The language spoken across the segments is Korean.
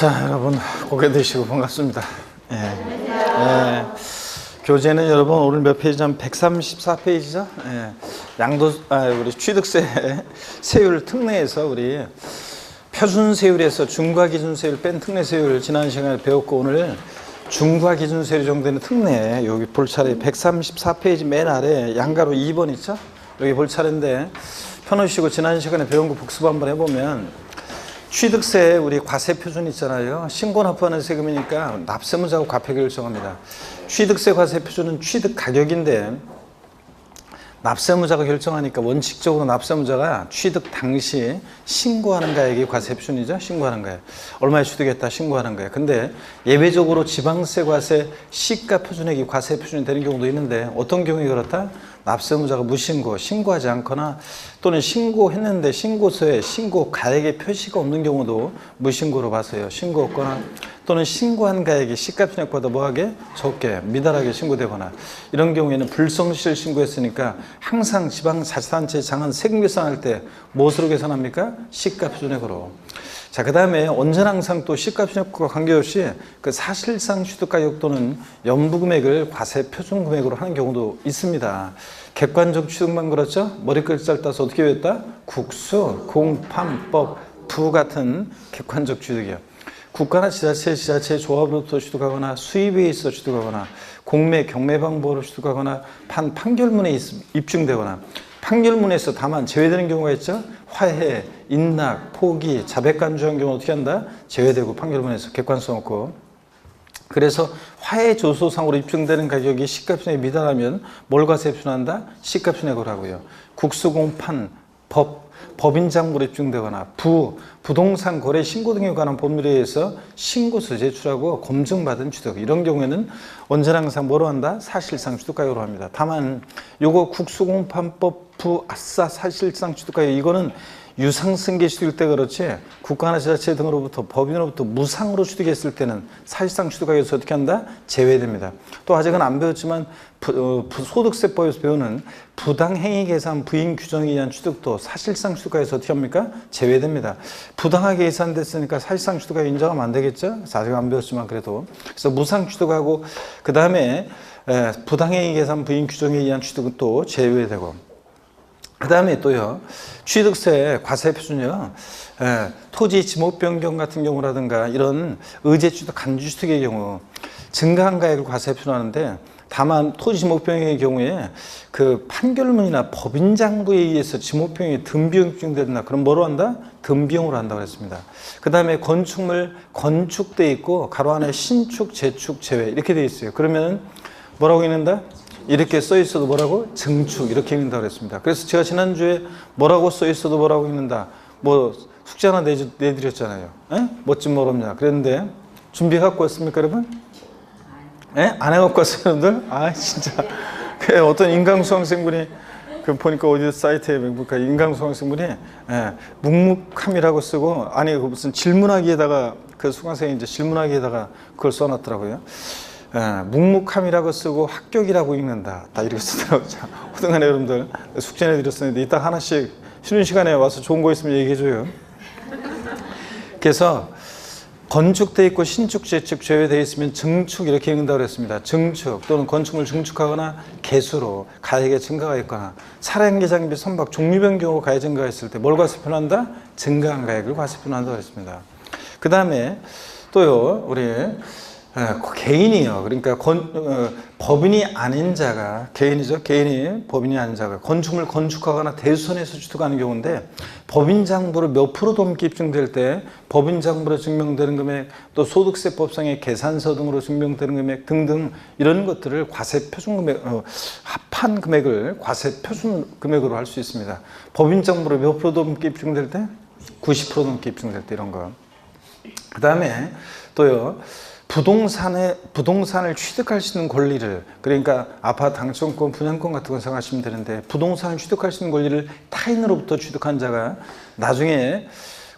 자, 여러분 고개 드시고 반갑습니다. 교재는 여러분 오늘 몇 페이지냐면 134페이지죠. 우리 취득세 세율 특례에서 우리 표준세율에서 중과기준세율 뺀 특례세율 지난 시간에 배웠고, 오늘 중과기준세율 정도는 특례, 여기 볼 차례 134페이지 맨 아래 양가로 2번 있죠. 여기 볼 차례인데 펴놓으시고 지난 시간에 배운 거 복습 한번 해보면, 취득세 우리 과세 표준 있잖아요. 신고 납부하는 세금이니까 납세무자가 과표 결정합니다. 취득세 과세 표준은 취득 가격인데 납세무자가 결정하니까 원칙적으로 납세무자가 취득 당시 신고하는 가액이 과세 표준이죠. 신고하는 가액. 얼마에 취득했다 신고하는 거예요. 근데 예외적으로 지방세 과세 시가 표준액이 과세 표준이 되는 경우도 있는데, 어떤 경우에 그렇다? 납세무자가 무신고, 신고하지 않거나 또는 신고했는데 신고서에 신고 가액의 표시가 없는 경우도 무신고로 봐서요. 신고 없거나 또는 신고한 가액이 시가 표준액보다 뭐하게? 적게, 미달하게 신고되거나, 이런 경우에는 불성실 신고했으니까 항상 지방자치단체 장은 세금 계산할 때 무엇으로 계산합니까? 시가 표준액으로. 자, 그 다음에 언제나 항상 또 시가 표준액과 관계없이 그 사실상 취득가격 또는 연부금액을 과세 표준 금액으로 하는 경우도 있습니다. 객관적 취득만 그렇죠? 머리끝을 따서 어떻게 외웠다? 국수, 공판법, 부 같은 객관적 취득이요. 국가나 지자체, 조합으로부터 취득하거나 수입에 있어 취득하거나 공매, 경매 방법으로 취득하거나 판결문에 입증되거나 판결문에서 다만 제외되는 경우가 있죠. 화해, 인락, 포기, 자백 간주한 경우 어떻게 한다? 제외되고 판결문에서 객관성 없고. 그래서 화해 조소상으로 입증되는 가격이 시가표준액에 미달하면 뭘 과세 표준한다? 시가표준액으로 하고요. 국수공판, 법인장부로 입증되거나 부동산 거래 신고 등에 관한 법률에 의해서 신고서 제출하고 검증받은 취득, 이런 경우에는 언제나 항상 뭐로 한다? 사실상 취득가격으로 합니다. 다만 요거 국수공판법 사실상 취득가격, 이거는 유상승계 취득일 때 그렇지, 국가나 지자체 등으로부터 법인으로부터 무상으로 취득했을 때는 사실상 취득가격에서 어떻게 한다? 제외됩니다. 또 아직은 안 배웠지만 소득세법에서 배우는 부당행위 계산 부인 규정에 의한 취득도 사실상 취득가격에서 어떻게 합니까? 제외됩니다. 부당하게 계산됐으니까 사실상 취득가격 인정하면 안 되겠죠? 아직 안 배웠지만 그래도. 그래서 무상 취득하고 그 다음에 부당행위 계산 부인 규정에 의한 취득은 또 제외되고, 그 다음에 또요, 취득세 과세 표준이요, 토지 지목 변경 같은 경우라든가 이런 의제 취득, 간주 취득의 경우 증가한 가액을 과세 표준하는데, 다만 토지 지목 변경의 경우에 그 판결문이나 법인장부에 의해서 지목 변경이 등비용 입증된다. 그럼 뭐로 한다? 등비용으로 한다고 그랬습니다. 그 다음에 건축물 건축돼 있고 가로 안에 신축, 재축, 제외 이렇게 돼 있어요. 그러면 뭐라고 읽는다? 이렇게 써 있어도 뭐라고? 증축, 이렇게 읽는다고 그랬습니다. 그래서 제가 지난주에 뭐라고 써 있어도 뭐라고 읽는다, 뭐 숙제 하나 내드렸잖아요. 멋진 모릅니다. 그랬는데 준비해 갖고 왔습니까, 여러분? 안 해갖고 왔어요, 여러분들? 아, 진짜. 어떤 인강수강생분이 보니까 어디 사이트에 보니까 인강수강생분이 묵묵함이라고 쓰고, 아니 무슨 질문하기에다가 그 수강생이 이제 질문하기에다가 그걸 써놨더라고요. 묵묵함이라고 쓰고 합격이라고 읽는다. 다 이렇게 쓰더라고요. 호등간에 여러분들 숙제 내드렸었는데 이따 하나씩 쉬는 시간에 와서 좋은 거 있으면 얘기해줘요. 그래서 건축돼 있고 신축, 재축, 제외되어 있으면 증축 이렇게 읽는다고 그랬습니다. 증축 또는 건축물 증축하거나 개수로 가액의 증가가 있거나 차량계 장비 선박 종류별 경우 가액 증가가 있을 때 뭘 과세 표준한다? 증가한 가액을 과세 표준한다고 그랬습니다. 그 다음에 또요, 우리 개인이요. 그러니까 법인이 아닌 자가, 개인이죠. 개인이 법인이 아닌 자가 건축물 건축하거나 대수선에서 취득하는 경우인데, 법인장부로 몇 프로 넘게 입증될 때 법인장부로 증명되는 금액, 또 소득세법상의 계산서 등으로 증명되는 금액 등등, 이런 것들을 과세 표준 금액, 합한 금액을 과세 표준 금액으로 할 수 있습니다. 법인장부로 몇 프로 넘게 입증될 때? 90% 넘게 입증될 때, 이런 거. 그 다음에 또요, 부동산을 취득할 수 있는 권리를, 그러니까 아파트 당첨권, 분양권 같은 거 생각하시면 되는데, 부동산을 취득할 수 있는 권리를 타인으로부터 취득한 자가 나중에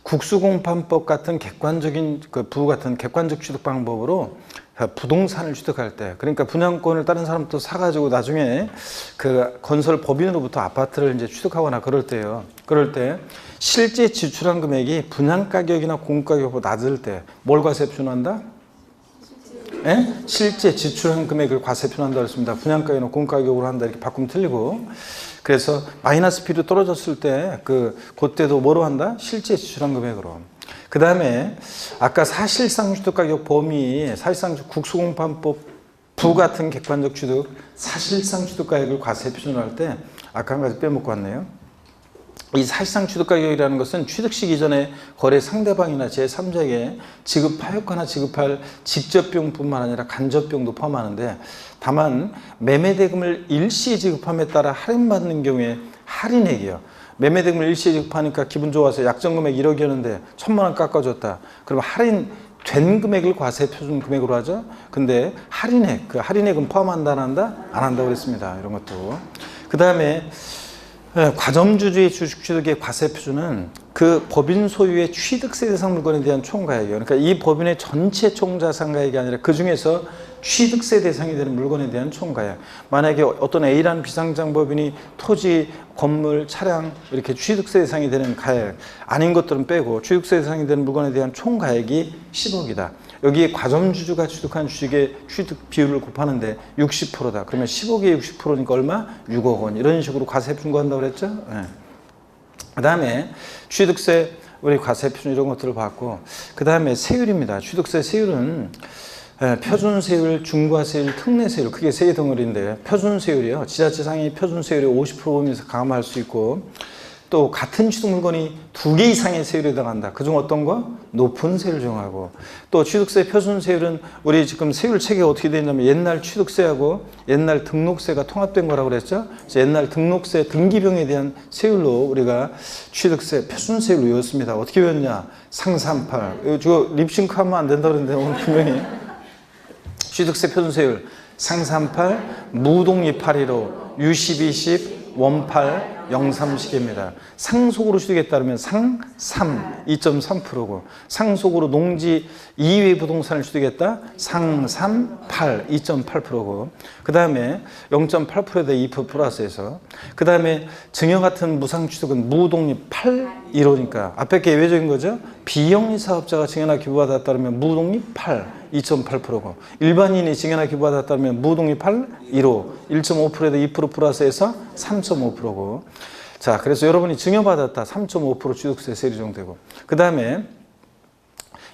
국수공판법 같은 객관적인 부 같은 객관적 취득 방법으로 부동산을 취득할 때, 그러니까 분양권을 다른 사람도 사가지고 나중에 그 건설 법인으로부터 아파트를 이제 취득하거나 그럴 때요. 그럴 때 실제 지출한 금액이 분양 가격이나 공가격보다 낮을 때 뭘 과세 표준한다? 예? 실제 지출한 금액을 과세 표준한다 그랬습니다. 분양가격이나 공가격으로 한다 이렇게 바꾸면 틀리고. 그래서 마이너스 P로 떨어졌을 때 그때도 뭐로 한다? 실제 지출한 금액으로. 그 다음에 아까 사실상 취득가격 범위, 사실상 국수공판법 부 같은 객관적 취득, 사실상 취득가격을 과세 표준할 때 아까 한 가지 빼먹고 왔네요. 이 사실상 취득가격이라는 것은 취득 시기 전에 거래 상대방이나 제3자에게 지급하였거나 지급할 직접비용뿐만 아니라 간접비용도 포함하는데, 다만 매매대금을 일시에 지급함에 따라 할인받는 경우에 할인액이요. 매매대금을 일시에 지급하니까 기분 좋아서 약정금액 1억이었는데 1,000만 원 깎아줬다. 그럼 할인된 금액을 과세 표준 금액으로 하죠. 근데 할인액, 그 할인액은 포함한다 안 한다? 안 한다고 그랬습니다. 이런 것도. 그 다음에 과점주주의 주식 취득의 과세 표준은 그 법인 소유의 취득세 대상 물건에 대한 총가액이에요. 그러니까 이 법인의 전체 총자산가액이 아니라 그 중에서 취득세 대상이 되는 물건에 대한 총가액. 만약에 어떤 A라는 비상장법인이 토지, 건물, 차량 이렇게 취득세 대상이 되는 가액 아닌 것들은 빼고 취득세 대상이 되는 물건에 대한 총가액이 10억이다. 여기에 과점주주가 취득한 주식의 취득 비율을 곱하는데 60%다. 그러면 10억에 60%니까 얼마? 6억 원. 이런 식으로 과세 분고한다고 그랬죠? 네. 그 다음에 취득세, 우리 과세 표준 이런 것들을 봤고, 그 다음에 세율입니다. 취득세 세율은 표준세율, 중과세율, 특례세율, 크게 세 덩어리인데, 표준세율이요. 지자체 상위 표준세율이 50% 범위에서 감안할 수 있고, 또 같은 취득 물건이 2개 이상의 세율에 해당한다. 그중 어떤 거? 높은 세율을 정하고, 또 취득세 표준세율은 우리 지금 세율 체계가 어떻게 되어 있냐면 옛날 취득세하고 옛날 등록세가 통합된 거라고 그랬죠. 그래서 옛날 등록세 등기병에 대한 세율로 우리가 취득세 표준세율로 외웠습니다. 어떻게 외웠냐? 상삼팔. 저 립싱크하면 안 된다 그랬는데 오늘 분명히 취득세 표준세율 상삼팔, 무독립 815, U1210, 원팔, 03시계입니다. 상속으로 취득에 따르면 상3 2.3%고, 상속으로 농지 이외 부동산을 취득했다 상3 8 2.8%고, 그 다음에 0.8%에 대해 2% 플러스해서, 그 다음에 증여 같은 무상 취득은 무독립 8 1호니까 앞에 게 예외적인 거죠. 비영리 사업자가 증여나 기부받았다 그러면 무독립 8 2.8%고, 일반인이 증여나 기부받았다 그러면 무독립 8 1호 1.5%에 대해 2% 플러스해서 3.5%고. 자, 그래서 여러분이 증여받았다 3.5% 취득세 세율이 적용되고, 그 다음에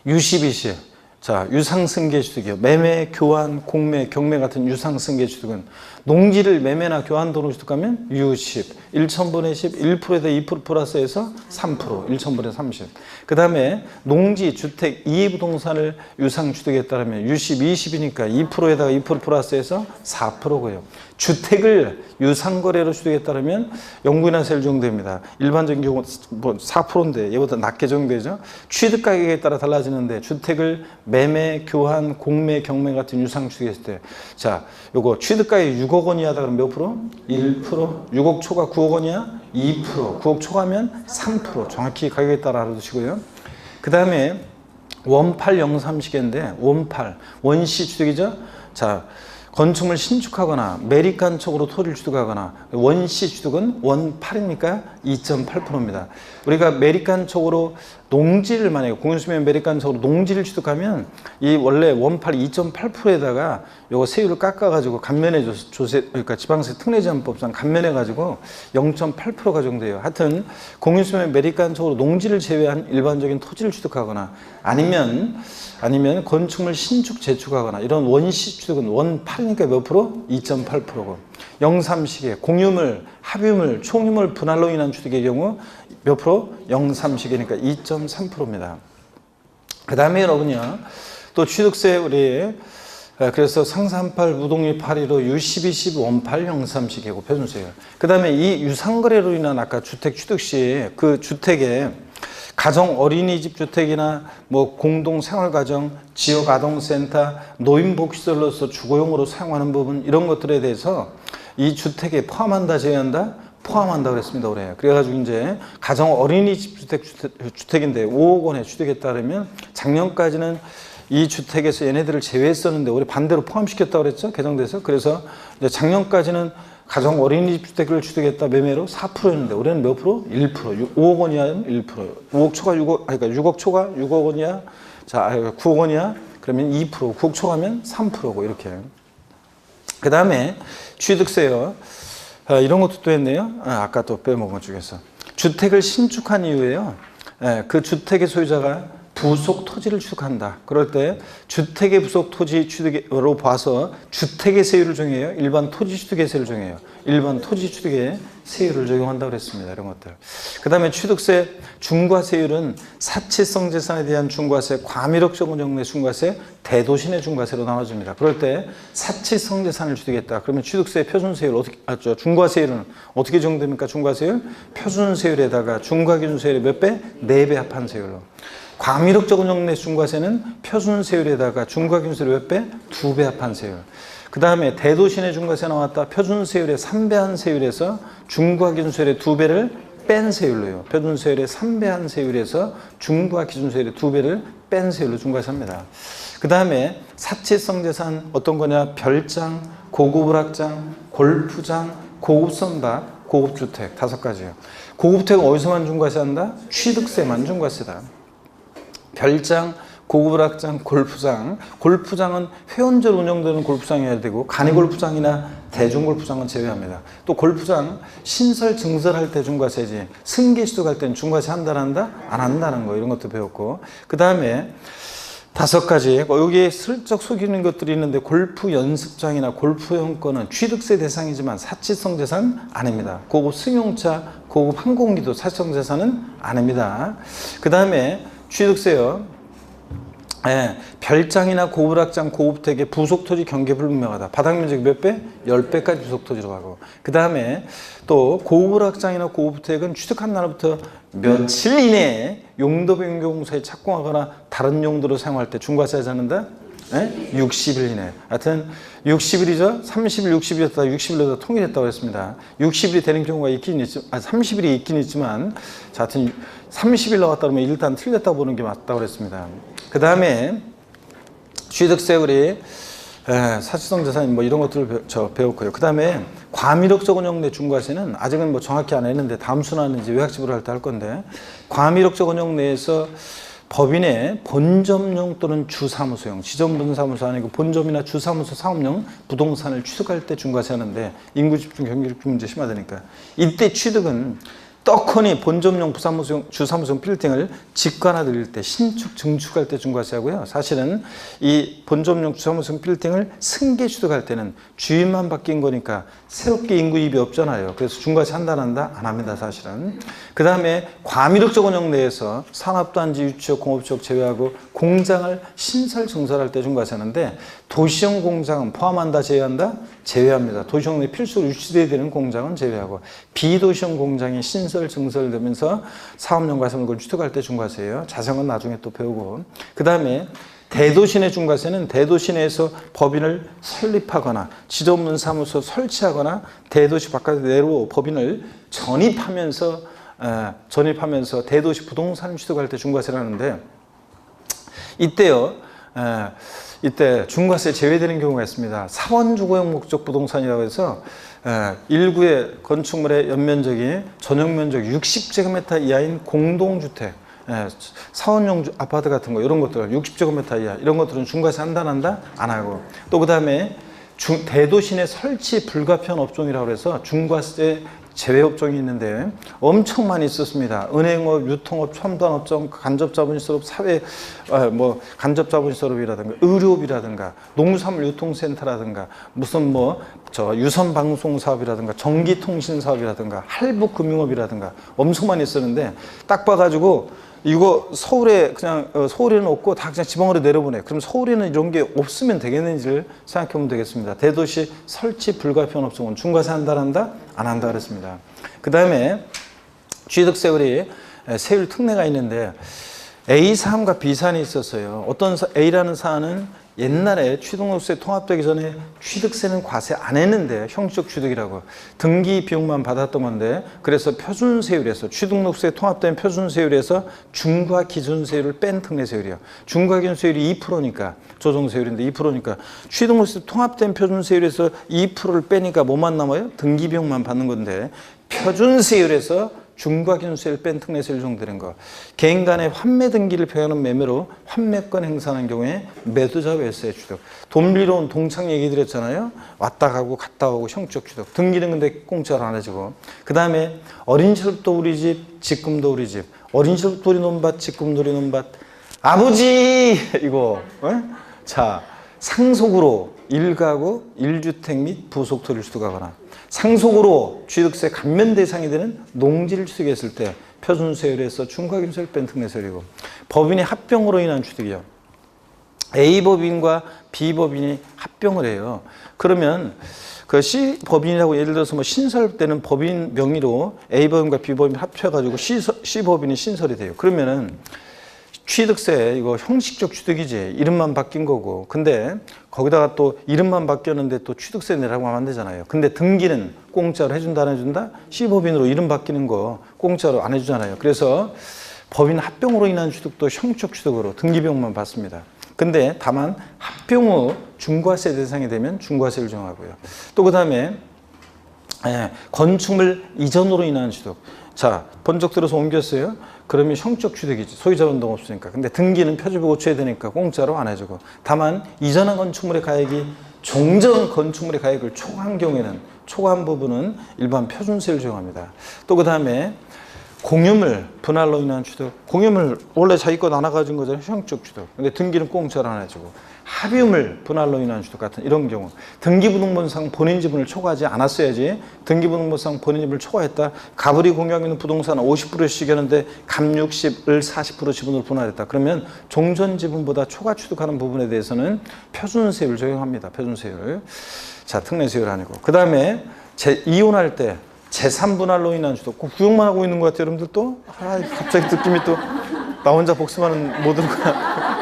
U12시, 자, 유상승계 취득이요. 매매, 교환, 공매, 경매 같은 유상승계 취득은 농지를 매매나 교환 도로 취득하면 U10, 1,000분의 10, 1%에다 2% 플러스해서 3%, 1,000분의 30. 그 다음에 농지, 주택, 이해부동산을 유상 취득에 따르면 U10, 20이니까 2%에다가 2% 플러스해서 4%고요. 주택을 유상거래로 취득에 따르면 영구인하세율 적용됩니다. 일반적인 경우 뭐 4%인데 얘보다 낮게 적용되죠. 취득 가격에 따라 달라지는데 주택을 매매, 교환, 공매, 경매 같은 유상 취득했을 때, 자, 요거 취득 가격이 6억 원이하다 그러면 몇 프로? 1%. 6억 초과 9억 원이야? 2%. 9억 초과면 3%. 정확히 가격에 따라 알아두시고요. 그 다음에 원팔 03시계인데 원시 취득이죠. 자, 건축물 신축하거나 매립간척으로 토지를 취득하거나, 원시 취득은 원8이니까 2.8%입니다. 우리가 매립간척으로 농지를, 만약에 공유수면 매립간척으로 농지를 취득하면 이 원래 원팔 2.8%에다가 요거 세율을 깎아가지고 감면해 조세, 그러니까 지방세 특례제한법상 감면해 가지고 0.8%가 적용돼요. 하여튼 공유수면 매립간척으로 농지를 제외한 일반적인 토지를 취득하거나 아니면 건축물 신축 재축하거나 이런 원시 취득은 원8이니까 몇 프로? 2.8%고, 03시계 공유물, 합유물, 총유물 분할로 인한 취득의 경우 몇 프로? 03시계니까 2.3%입니다. 그 다음에 여러분요, 또 취득세 우리 그래서 상삼팔, 무독립 815, U1210, 원팔, 03시계고 표준세율. 그 다음에 이 유상거래로 인한 아까 주택 취득 시 그 주택에 가정 어린이집 주택이나 뭐 공동 생활가정, 지역 아동센터, 노인복지시설로서 주거용으로 사용하는 부분, 이런 것들에 대해서 이 주택에 포함한다, 제외한다? 포함한다 그랬습니다, 올해. 그래가지고 이제 가정 어린이집 주택인데 5억 원에 취득에 따르면 작년까지는 이 주택에서 얘네들을 제외했었는데 올해 반대로 포함시켰다고 그랬죠? 개정돼서. 그래서 이제 작년까지는 가정 어린이집 주택을 취득했다 매매로 4%였는데 올해는 몇 프로? 1%. 5억 원 이하는 1%. 5억 초과 6억, 그러니까 6억 초과 6억 원 이하, 자, 9억 원 이하, 그러면 2%, 9억 초과면 3%고 이렇게. 그 다음에 취득세요. 이런 것도 또 했네요. 아까 또 빼먹은 중에서. 주택을 신축한 이후에요. 그 주택의 소유자가 부속 토지를 취득한다. 그럴 때 주택의 부속 토지 취득으로 봐서 주택의 세율을 정해요. 일반 토지 취득의 세율을 정해요. 일반 토지 취득의 세율을 적용한다고 그랬습니다. 이런 것들. 그 다음에 취득세 중과세율은 사치성 재산에 대한 중과세, 과밀옥적 운영내 중과세, 대도시 내 중과세로 나눠집니다. 그럴 때 사치성 재산을 취득했다. 그러면 취득세 표준세율 어떻게, 중과세율은 어떻게 정됩니까? 중과세율? 표준세율에다가 중과기준세율의 몇 배? 4배 합한 세율로. 과밀옥적 운영내 중과세는 표준세율에다가 중과기준세율 몇 배? 2배 합한 세율. 그 다음에 대도시 내 중과세 나왔다. 표준세율의 3배한 세율에서 중과기준세율의 2배를 뺀 세율로요. 표준세율의 3배한 세율에서 중과기준세율의 2배를 뺀 세율로 중과세합니다. 그 다음에 사치성 재산 어떤 거냐? 별장, 고급 오락장, 골프장, 고급 선박, 고급 주택 5가지요. 고급 주택은 어디서만 중과세한다? 취득세만 중과세다. 별장, 고급 오락장, 골프장. 골프장은 회원제로 운영되는 골프장이어야 되고 간이골프장이나 대중골프장은 제외합니다. 또 골프장 신설 증설할 때 중과세지 승계 취득할 때는 중과세 한다 안 한다? 안 한다는 거 이런 것도 배웠고 그 다음에 5가지 여기에 슬쩍 속이는 것들이 있는데 골프 연습장이나 골프용 거는 취득세 대상이지만 사치성 재산 아닙니다. 고급 승용차, 고급 항공기도 사치성 재산은 아닙니다. 그 다음에 취득세요. 별장이나 고불악장, 고급택의 부속토지 경계 불분명하다. 바닥면적이 몇 배? 10배까지 부속토지로 가고. 그 다음에 또 고불악장이나 고급택은 취득한 날부터 며칠 이내에 용도 변경공사에 착공하거나 다른 용도로 사용할 때 중과세 하지 않는다? 60일 이내. 하여튼 60일이죠. 30일, 60일이었다. 60일로 통일했다고 했습니다. 60일이 되는 경우가 있긴 있지만, 30일이 있긴 있지만, 자, 하여튼 30일 나왔다 그러면 일단 틀렸다고 보는 게 맞다고 그랬습니다. 그 다음에 취득세 우리 사치성 재산 뭐 이런 것들을 배웠고요. 그 다음에 과밀옥적 운영 내 중과세는 아직은 뭐 정확히 안 했는데 다음 순환은 이제 요약집으로 할 때 할 건데 과밀옥적 운영 내에서 법인의 본점용 또는 주사무소용, 지점분사무소 아니고 본점이나 주사무소 사업용 부동산을 취득할 때 중과세하는데 인구집중, 경기집중 문제 심하다니까. 이때 취득은 떡하니 본점용 부사무소용, 주사무소용 빌딩을 직관화 드릴 때 신축, 증축할 때 중과세하고요. 사실은 이 본점용 주사무소용 빌딩을 승계 취득할 때는 주인만 바뀐 거니까 새롭게 인구 이입이 없잖아요. 그래서 중과세 한다 안 한다? 안 합니다. 사실은. 그 다음에 과밀옥적 운영 내에서 산업단지, 유치역, 공업지역 제외하고 공장을 신설, 증설할 때 중과세하는데 도시형 공장은 포함한다, 제외한다? 제외합니다. 도시형 내 필수로 유치돼야 되는 공장은 제외하고 비도시형 공장이 신설, 증설되면서 사업용 과세물을 취득할 때 중과세예요. 자세한 건 나중에 또 배우고. 그 다음에 대도시 내 중과세는 대도시 내에서 법인을 설립하거나 지점문 사무소 설치하거나 대도시 바깥 내로 법인을 전입하면서 대도시 부동산 취득할 때 중과세를 하는데 이때요. 이때 중과세 제외되는 경우가 있습니다. 사원주거용 목적 부동산이라고 해서 일구의 건축물의 연면적이 전용면적 60제곱미터 이하인 공동주택, 사원용 아파트 같은 거 이런 것들 60제곱미터 이하 이런 것들은 중과세 한다 안 한다? 안 하고 또 그 다음에 대도시 내 설치 불가피한 업종이라고 해서 중과세 제외 업종이 있는데 엄청 많이 있었습니다. 은행업, 유통업, 첨단업종, 간접자본시설업, 간접자본시설업이라든가 의료업이라든가 농수산물 유통센터라든가 무슨 유선방송사업이라든가 전기통신사업이라든가 할부금융업이라든가 엄청 많이 있었는데 딱 봐가지고 이거 서울에는 없고 다 그냥 지방으로 내려보내. 그럼 서울에는 이런 게 없으면 되겠는지를 생각해 보면 되겠습니다. 대도시 설치 불가피한 업종은 중과세 한다 안 한다? 안 한다 그랬습니다. 그 다음에 취득세 우리 세율 특례가 있는데 A 사안과 B 사안이 있었어요. 어떤 A라는 사안은 옛날에 취득록세 통합되기 전에 취득세는 과세 안 했는데 형식 취득이라고 등기 비용만 받았던 건데, 그래서 표준세율에서 취득록세 통합된 표준세율에서 중과 기준세율을 뺀 특례세율이에요. 중과 기준세율이 2%니까 조정세율인데 2%니까 취득록세 통합된 표준세율에서 2%를 빼니까 뭐만 남아요? 등기 비용만 받는 건데, 표준세율에서 중과 기준세율을 뺀 특례세율 적용되는 거. 개인 간의 환매 등기를 표현하는 매매로 환매권 행사하는 경우에 매도자 외세 취득. 돈 빌려 온 동창 얘기 드렸잖아요. 왔다 가고 갔다 오고 형적 취득. 등기는 근데 공짜로 안 해주고. 그 다음에 어린 시절부터 우리 집, 지금도 우리 집. 어린 시절부터 우리 논밭, 지금도 우리 논밭. 아버지! 이거. 자, 상속으로 1가구 1주택 및 부속토를 취득하거나 상속으로 취득세 감면 대상이 되는 농지를 취득했을 때 표준세율에서 중과기준세율 뺀 특례세율이고, 법인의 합병으로 인한 취득이요. A법인과 B법인이 합병을 해요. 그러면 그 C법인이라고 예를 들어서 뭐 신설 때는 법인 명의로 A법인과 B법인 합쳐가지고 C법인이 신설이 돼요. 그러면은 취득세 이거 형식적 취득이지, 이름만 바뀐 거고. 근데 거기다가 또 이름만 바뀌었는데 또 취득세 내라고 하면 안 되잖아요. 근데 등기는 공짜로 해준다 안 해준다? C법인으로 이름 바뀌는 거 공짜로 안 해주잖아요. 그래서 법인 합병으로 인한 취득도 형식 취득으로 등기 비용만 받습니다. 근데 다만 합병 후 중과세 대상이 되면 중과세를 정하고요. 또 그 다음에 건축물 이전으로 인한 취득. 자, 번쩍 들어서 옮겼어요. 그러면 형적 취득이지. 소유자 변동 없으니까. 근데 등기는 표준법 고쳐야 되니까 공짜로 안 해주고. 다만 이전한 건축물의 가액이 종전 건축물의 가액을 초과한 경우에는, 초과한 부분은 일반 표준세를 적용합니다. 또 그 다음에 공유물 분할로 인한 취득. 공유물 원래 자기 것 나눠 가진 거잖아요. 형적 취득. 근데 등기는 공짜로 안 해주고. 합유물 분할로 인한 취득 같은 이런 경우, 등기부등본상 본인 지분을 초과하지 않았어야지. 등기부등본상 본인 지분을 초과했다. 갑을이 공유하고 있는 부동산 50%씩 하는데 갑 60을 40% 지분으로 분할했다. 그러면 종전 지분보다 초과 취득하는 부분에 대해서는 표준세율을 적용합니다. 표준세율. 자, 특례세율 아니고. 그 다음에 이혼할 때 재산분할로 인한 취득. 구역만 하고 있는 것 같아요, 여러분들 또? 갑자기 느낌이 또 나 혼자 복습하는 모드로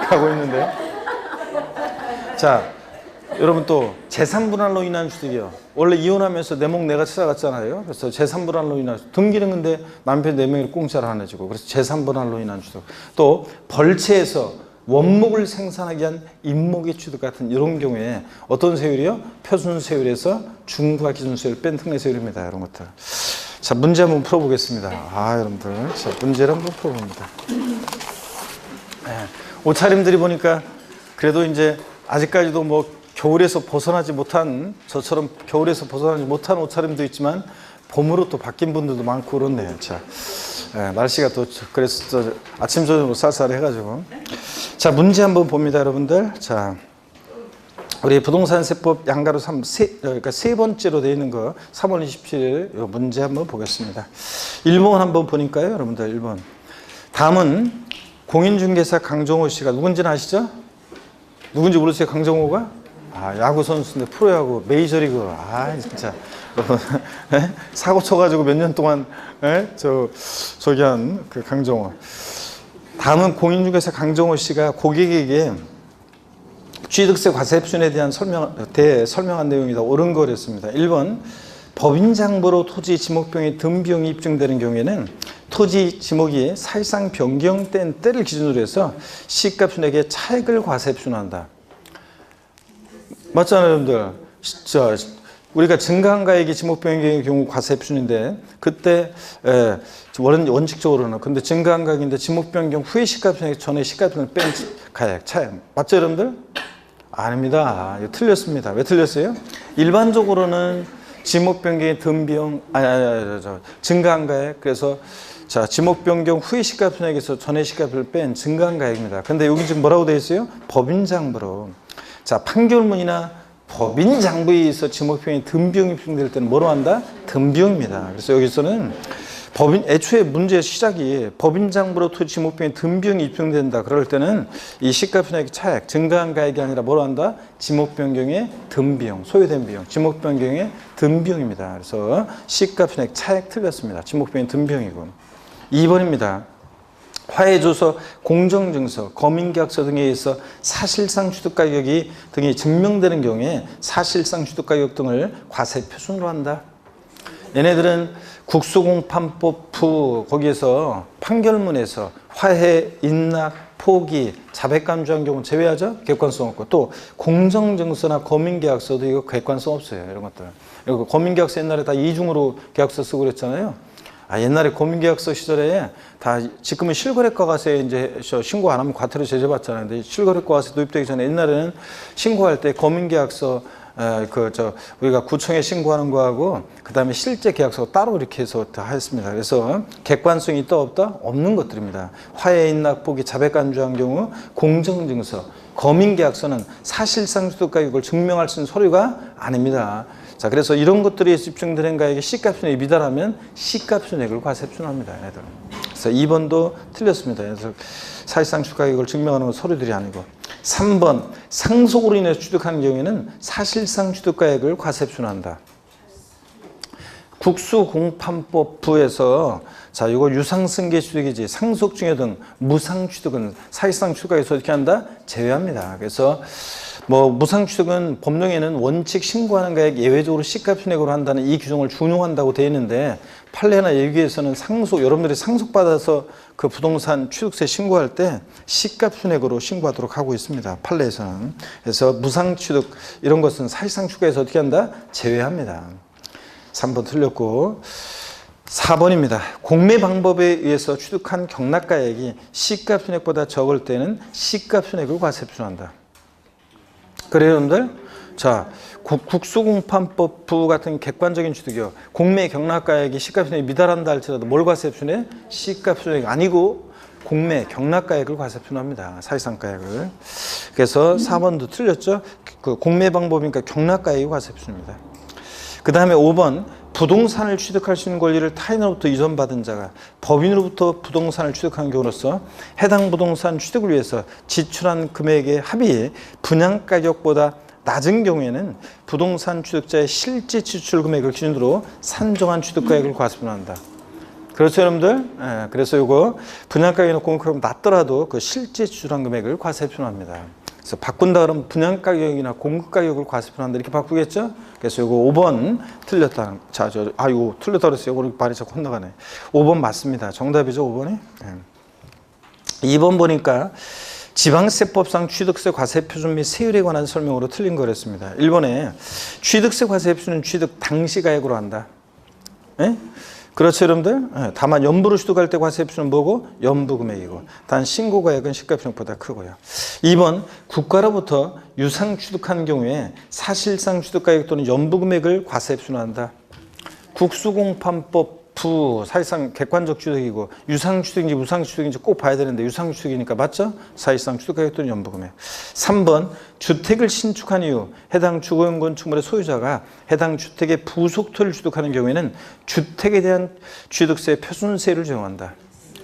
가고 있는데. 자, 여러분 또 재산분할로 인한 취득이요. 원래 이혼하면서 내 목 내가 찾아갔잖아요. 그래서 재산분할로 인한 취득. 등기는 근데 남편 4명이 공짜로 안 해주고. 그래서 재산분할로 인한 취득. 또 벌채에서 원목을 생산하기 위한 임목의 취득 같은 이런 경우에 어떤 세율이요? 표준세율에서 중과 기준세율을 뺀 특례세율입니다. 이런 것들. 자, 문제 한번 풀어보겠습니다. 여러분들. 자, 문제를 한번 풀어봅니다. 옷차림들이 보니까 그래도 이제 아직까지도 뭐 겨울에서 벗어나지 못한, 저처럼 겨울에서 벗어나지 못한 옷차림도 있지만 봄으로 또 바뀐 분들도 많고 그렇네요. 자, 날씨가 또 그래서 아침 저녁으로 쌀쌀해가지고. 자, 문제 한번 봅니다, 여러분들. 자, 우리 부동산세법 양가로 그러니까 세 번째로 되어 있는 거 3월 27일 이 문제 한번 보겠습니다. 1번 한번 보니까요, 여러분들. 1번. 다음은 공인중개사 강정호 씨가 누군지는 아시죠? 누군지 모르세요? 강정호가? 야구 선수인데 프로야구 메이저리그. 진짜 여러분 사고 쳐가지고 몇 년 동안 저기 한 그 강정호. 다음은 공인중개사 강정호 씨가 고객에게 취득세 과세 흡순에 대한 설명한 내용이다. 옳은 거랬습니다. 1번 법인 장부로 토지 지목병의 등비용이 입증되는 경우에는 토지 지목이 사실상 변경된 때를 기준으로 해서 시가 순액의 차액을 과세 흡순한다. 맞잖아요, 여러분들. 진짜 우리가 증가한 가액이 지목 변경의 경우 과세 흡순인데, 그때 원칙적으로는 근데 증가한 가액인데 지목 변경 후에 시가 순액 전에 시가 순액을 뺀 가액 차액. 맞죠, 여러분들? 아닙니다. 이거 틀렸습니다. 왜 틀렸어요? 일반적으로는 지목 변경의 등비용 증가한 가액. 그래서 자, 지목 변경 후에 시가 순액에서 전에 시가를 뺀 증가한 가액입니다. 근데 여기 지금 뭐라고 되어 있어요? 법인 장부로. 자, 판결문이나 법인 장부에 의해서 지목 변경의 등비용이 입증될 때는 뭐로 한다? 등비용입니다. 그래서 여기서는 애초에 문제의 시작이 법인 장부로 토지 지목 변경의 등비용이 입증된다. 그럴 때는 이 시가 순액의 차액, 증가한 가액이 아니라 뭐로 한다? 지목 변경의 등비용, 소요된 비용, 지목 변경의 등비용입니다. 그래서 시가 순액 차액 틀렸습니다. 지목 변경 등비용이고. 2번입니다. 화해조서, 공정증서, 거민계약서 등에 의해서 사실상 취득가격이 등이 증명되는 경우에 사실상 취득가격 등을 과세표준으로 한다. 얘네들은 국수공판법 후 거기에서 판결문에서 화해, 인락, 포기, 자백간주한 경우 제외하죠. 객관성 없고, 또 공정증서나 거민계약서도 이거 객관성 없어요. 이런 것들. 그리고 거민계약서 옛날에 다 이중으로 계약서 쓰고 그랬잖아요. 옛날에 거민계약서 시절에 다 지금은 실거래가과세에 이제 신고 안 하면 과태료 제재받잖아요. 근데 실거래가과세 도입되기 전에 옛날에는 신고할 때 거민계약서 우리가 구청에 신고하는 거하고 그다음에 실제 계약서 따로 이렇게 해서 다 했습니다. 그래서 객관성이 있다 없다? 없는 것들입니다. 화해, 인락, 포기, 자백간주한 경우 공정증서, 거민계약서는 사실상 취득가격을 증명할 수 있는 서류가 아닙니다. 자, 그래서 이런 것들이 집중되는 가액이 C값순액이 미달하면 C값순액을 과세표준합니다. 얘네들. 그래서 2번도 틀렸습니다. 그래서 사실상 취득가격을 증명하는 건 서류들이 아니고. 3번, 상속으로 인해서 취득하는 경우에는 사실상 취득가액을 과세표준한다. 국수공판법부에서 자, 이거 유상승계 취득이지 상속증여 등 무상취득은 사실상 취득가격에서 어떻게 한다? 제외합니다. 그래서 무상취득은 법령에는 원칙 신고하는 가액 예외적으로 C값순액으로 한다는 이 규정을 준용한다고 되어 있는데 판례나 예규에서는 여러분들이 상속받아서 그 부동산 취득세 신고할 때 C값순액으로 신고하도록 하고 있습니다. 판례에서는. 그래서 무상취득 이런 것은 사실상 취득에서 어떻게 한다? 제외합니다. 3번 틀렸고 4번입니다. 공매 방법에 의해서 취득한 경락가액이 C값순액보다 적을 때는 C값순액을 과세표준한다. 그래요, 여러분들? 자, 국수공판법부 같은 객관적인 취득이요. 공매 경락가액이 C값순액이 미달한다 할지라도 뭘 과세표준해? C값순액이 아니고 공매 경락가액을 과세표준합니다. 사실상가액을. 그래서 4번도 틀렸죠? 그 공매 방법이니까 경락가액이 과세표준입니다. 그 다음에 5번. 부동산을 취득할 수 있는 권리를 타인으로부터 이전받은 자가 법인으로부터 부동산을 취득한 경우로서 해당 부동산 취득을 위해서 지출한 금액의 합이 분양가격보다 낮은 경우에는 부동산 취득자의 실제 지출 금액을 기준으로 산정한 취득가액을 과세표준한다. 그렇죠, 여러분들? 그래서 이거 분양가격이나 공급가격이 낮더라도 그 실제 지출한 금액을 과세표준합니다. 그래서 바꾼다 그러면 분양가격이나 공급가격을 과세표준한다 이렇게 바꾸겠죠? 그래서 이거 5번 틀렸다. 자, 이거 틀렸다 그랬어요. 우리 말이 자꾸 혼나가네. 5번 맞습니다. 정답이죠, 5번이? 2번 보니까 지방세법상 취득세 과세표준 및 세율에 관한 설명으로 틀린 거랬습니다. 1번에 취득세 과세표준은 취득 당시 가액으로 한다. 그렇죠, 여러분들? 다만 연부로 취득할 때 과세표준은 뭐고? 연부금액이고. 단 신고가액은 C값순액보다 크고요. 2번, 국가로부터 유상 취득한 경우에 사실상 취득가액 또는 연부금액을 과세표준한다. 국수공판법 사실상 객관적 취득이고 유상취득인지 무상취득인지 꼭 봐야 되는데 유상취득이니까 맞죠? 사실상 취득가격 또는 연부금액. 3번 주택을 신축한 이후 해당 주거용 건축물의 소유자가 해당 주택의 부속토를 취득하는 경우에는 주택에 대한 취득세 표준세를 적용한다.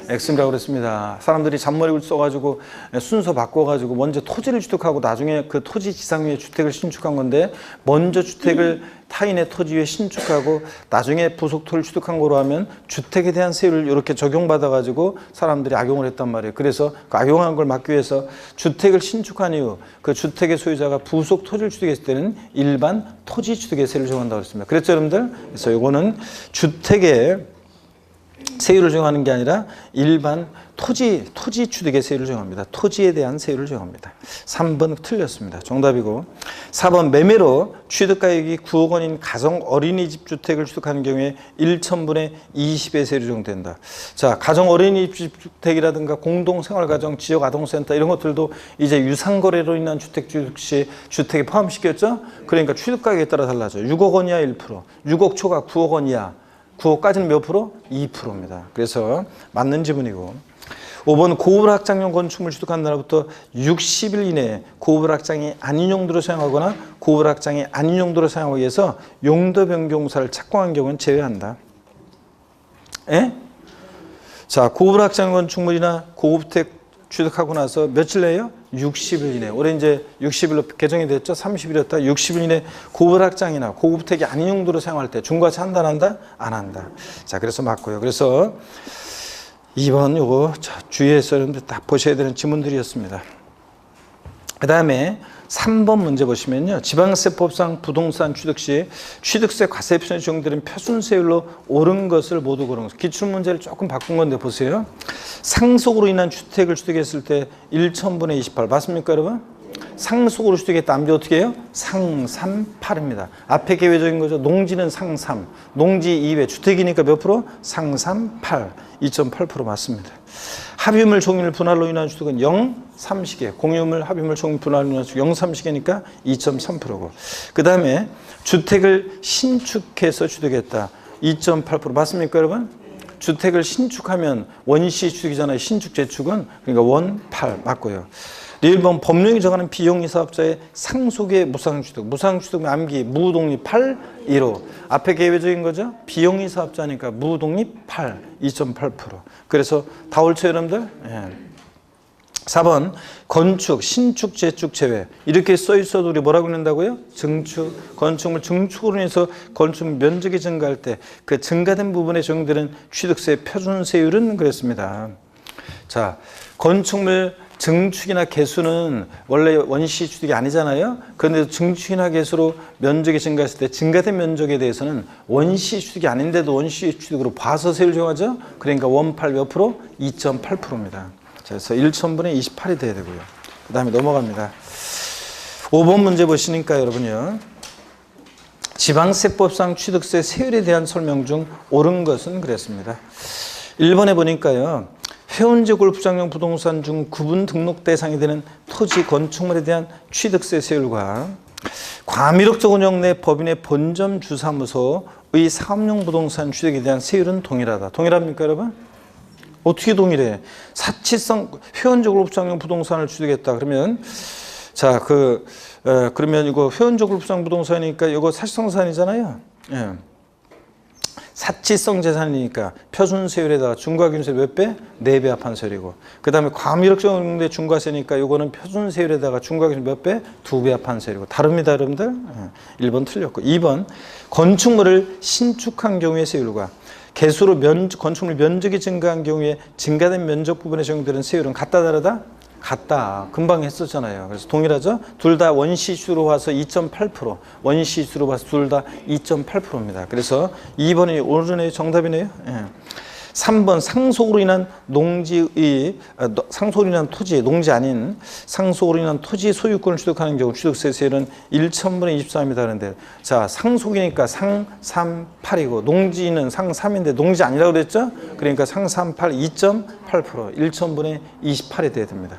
X이라고 그랬습니다. 사람들이 잔머리를 써가지고 순서 바꿔가지고 먼저 토지를 취득하고 나중에 그 토지 지상 위에 주택을 신축한 건데 먼저 주택을 타인의 토지 위에 신축하고 나중에 부속토를 취득한 거로 하면 주택에 대한 세율을 이렇게 적용받아가지고 사람들이 악용을 했단 말이에요. 그래서 그 악용한 걸 막기 위해서 주택을 신축한 이후 그 주택의 소유자가 부속 토지를 취득했을 때는 일반 토지 취득의 세율을 적용한다고 했습니다. 그랬죠, 여러분들? 그래서 이거는 주택의 세율을 정하는 게 아니라 일반 토지 취득의 세율을 정합니다. 토지에 대한 세율을 정합니다. 3번 틀렸습니다. 정답이고 4번 매매로 취득가액이 9억 원인 가정 어린이집 주택을 취득하는 경우에 1천분의 20의 세율이 적용된다. 자, 가정 어린이집 주택이라든가 공동생활가정 지역아동센터 이런 것들도 이제 유상거래로 인한 주택 취득 시 주택에 포함시켰죠. 그러니까 취득가액에 따라 달라져요. 6억 원 이하 1%, 6억 초과 9억 원 이하 9억까지는 몇 프로? 2%입니다. 그래서 맞는 지문이고 5번 고불확장용 건축물 취득한 날부터 60일 이내에 고불확장이 아닌 용도로 사용하거나 고불확장이 아닌 용도로 사용하기 위해서 용도 변경사를 착공한 경우는 제외한다. 자, 고불확장 건축물이나 고급택 취득하고 나서 며칠 내에요? 60일 이내. 올해 이제 60일로 개정이 됐죠? 30일이었다. 60일 이내 고불확장이나 고급택이 아닌 용도로 사용할 때 중과세 한다, 안 한다? 안 한다. 자, 그래서 맞고요. 그래서 2번 요거 주의해서 여러분들 딱 보셔야 되는 지문들이었습니다. 그 다음에 3번 문제 보시면요. 지방세법상 부동산 취득 시 취득세 과세표준에 적용되는 표준세율로 옳은 것을 모두 고른 것. 기출문제를 조금 바꾼 건데 보세요. 상속으로 인한 주택을 취득했을 때 1,000분의 28 맞습니까 여러분? 상속으로 취득했다. 암기 어떻게 해요? 상삼팔입니다. 앞에 계획적인 거죠. 농지는 상삼. 농지 2회. 주택이니까 몇 프로? 상삼팔. 2.8% 맞습니다. 합유물 종일 분할로 인한 취득은 0,3시계. 공유물 합유물 종일 분할로 인한 취득 0,3시계니까 2.3%고. 그 다음에 주택을 신축해서 취득했다. 2.8% 맞습니까 여러분? 주택을 신축하면 원시 취득이잖아요. 신축 재축은. 그러니까 원8 맞고요. 1번 법령이 정하는 비용이 사업자의 상속의 무상취득. 무상취득은 암기 무독립 8, 1호. 앞에 계획적인 거죠. 비용이 사업자니까 무독립 8, 2.8%. 그래서 다 옳죠 여러분들? 예. 4번 건축, 신축, 재축 제외. 이렇게 써 있어도 우리 뭐라고 그런다고요? 증축, 건축물 증축으로 인해서 건축물 면적이 증가할 때 그 증가된 부분에 적용되는 취득세 표준세율은 그랬습니다. 자, 건축물 증축이나 개수는 원래 원시 취득이 아니잖아요. 그런데 증축이나 개수로 면적이 증가했을 때 증가된 면적에 대해서는 원시 취득이 아닌데도 원시 취득으로 봐서 세율 정하죠. 그러니까 원8 몇 프로? 2.8%입니다. 그래서 1,000분의 28이 돼야 되고요. 그 다음에 넘어갑니다. 5번 문제 보시니까 여러분요. 지방세법상 취득세 세율에 대한 설명 중 옳은 것은 그랬습니다. 1번에 보니까요. 회원제 골프장용 부동산 중 구분 등록 대상이 되는 토지 건축물에 대한 취득세 세율과 과밀옥적 운영 내 법인의 본점 주사무소의 사업용 부동산 취득에 대한 세율은 동일하다. 동일합니까 여러분? 어떻게 동일해? 사치성 회원제 골프장용 부동산을 취득했다. 그러면 자 그러면 이거 회원제 골프장 부동산이니까 이거 사치성산이잖아요. 예. 사치성 재산이니까 표준세율에다가 중과균세 몇 배? 4배 합한 세율이고 그 다음에 과밀옥적 중과세니까 이거는 표준세율에다가 중과균세 몇 배? 2배 합한 세율이고 다릅니다 여러분들. 1번 틀렸고 2번 건축물을 신축한 경우의 세율과 개수로 건축물 면적이 증가한 경우에 증가된 면적 부분에 적용되는 세율은 같다 다르다? 같다. 금방 했었잖아요. 그래서 동일하죠? 둘 다 원시수로 봐서 2.8%, 원시수로 봐서 둘 다 2.8%입니다. 그래서 2번이 오른의 정답이네요. 예. 3번 상속으로 인한 상속으로 인한 토지, 농지 아닌 상속으로 인한 토지 소유권을 취득하는 경우 취득세 세율은 1,000분의 24입니다. 그런데 자, 상속이니까 상삼팔이고 농지는 상삼인데 농지 아니라고 그랬죠? 그러니까 상삼팔 2.8%, 1,000분의 28이 돼야 됩니다.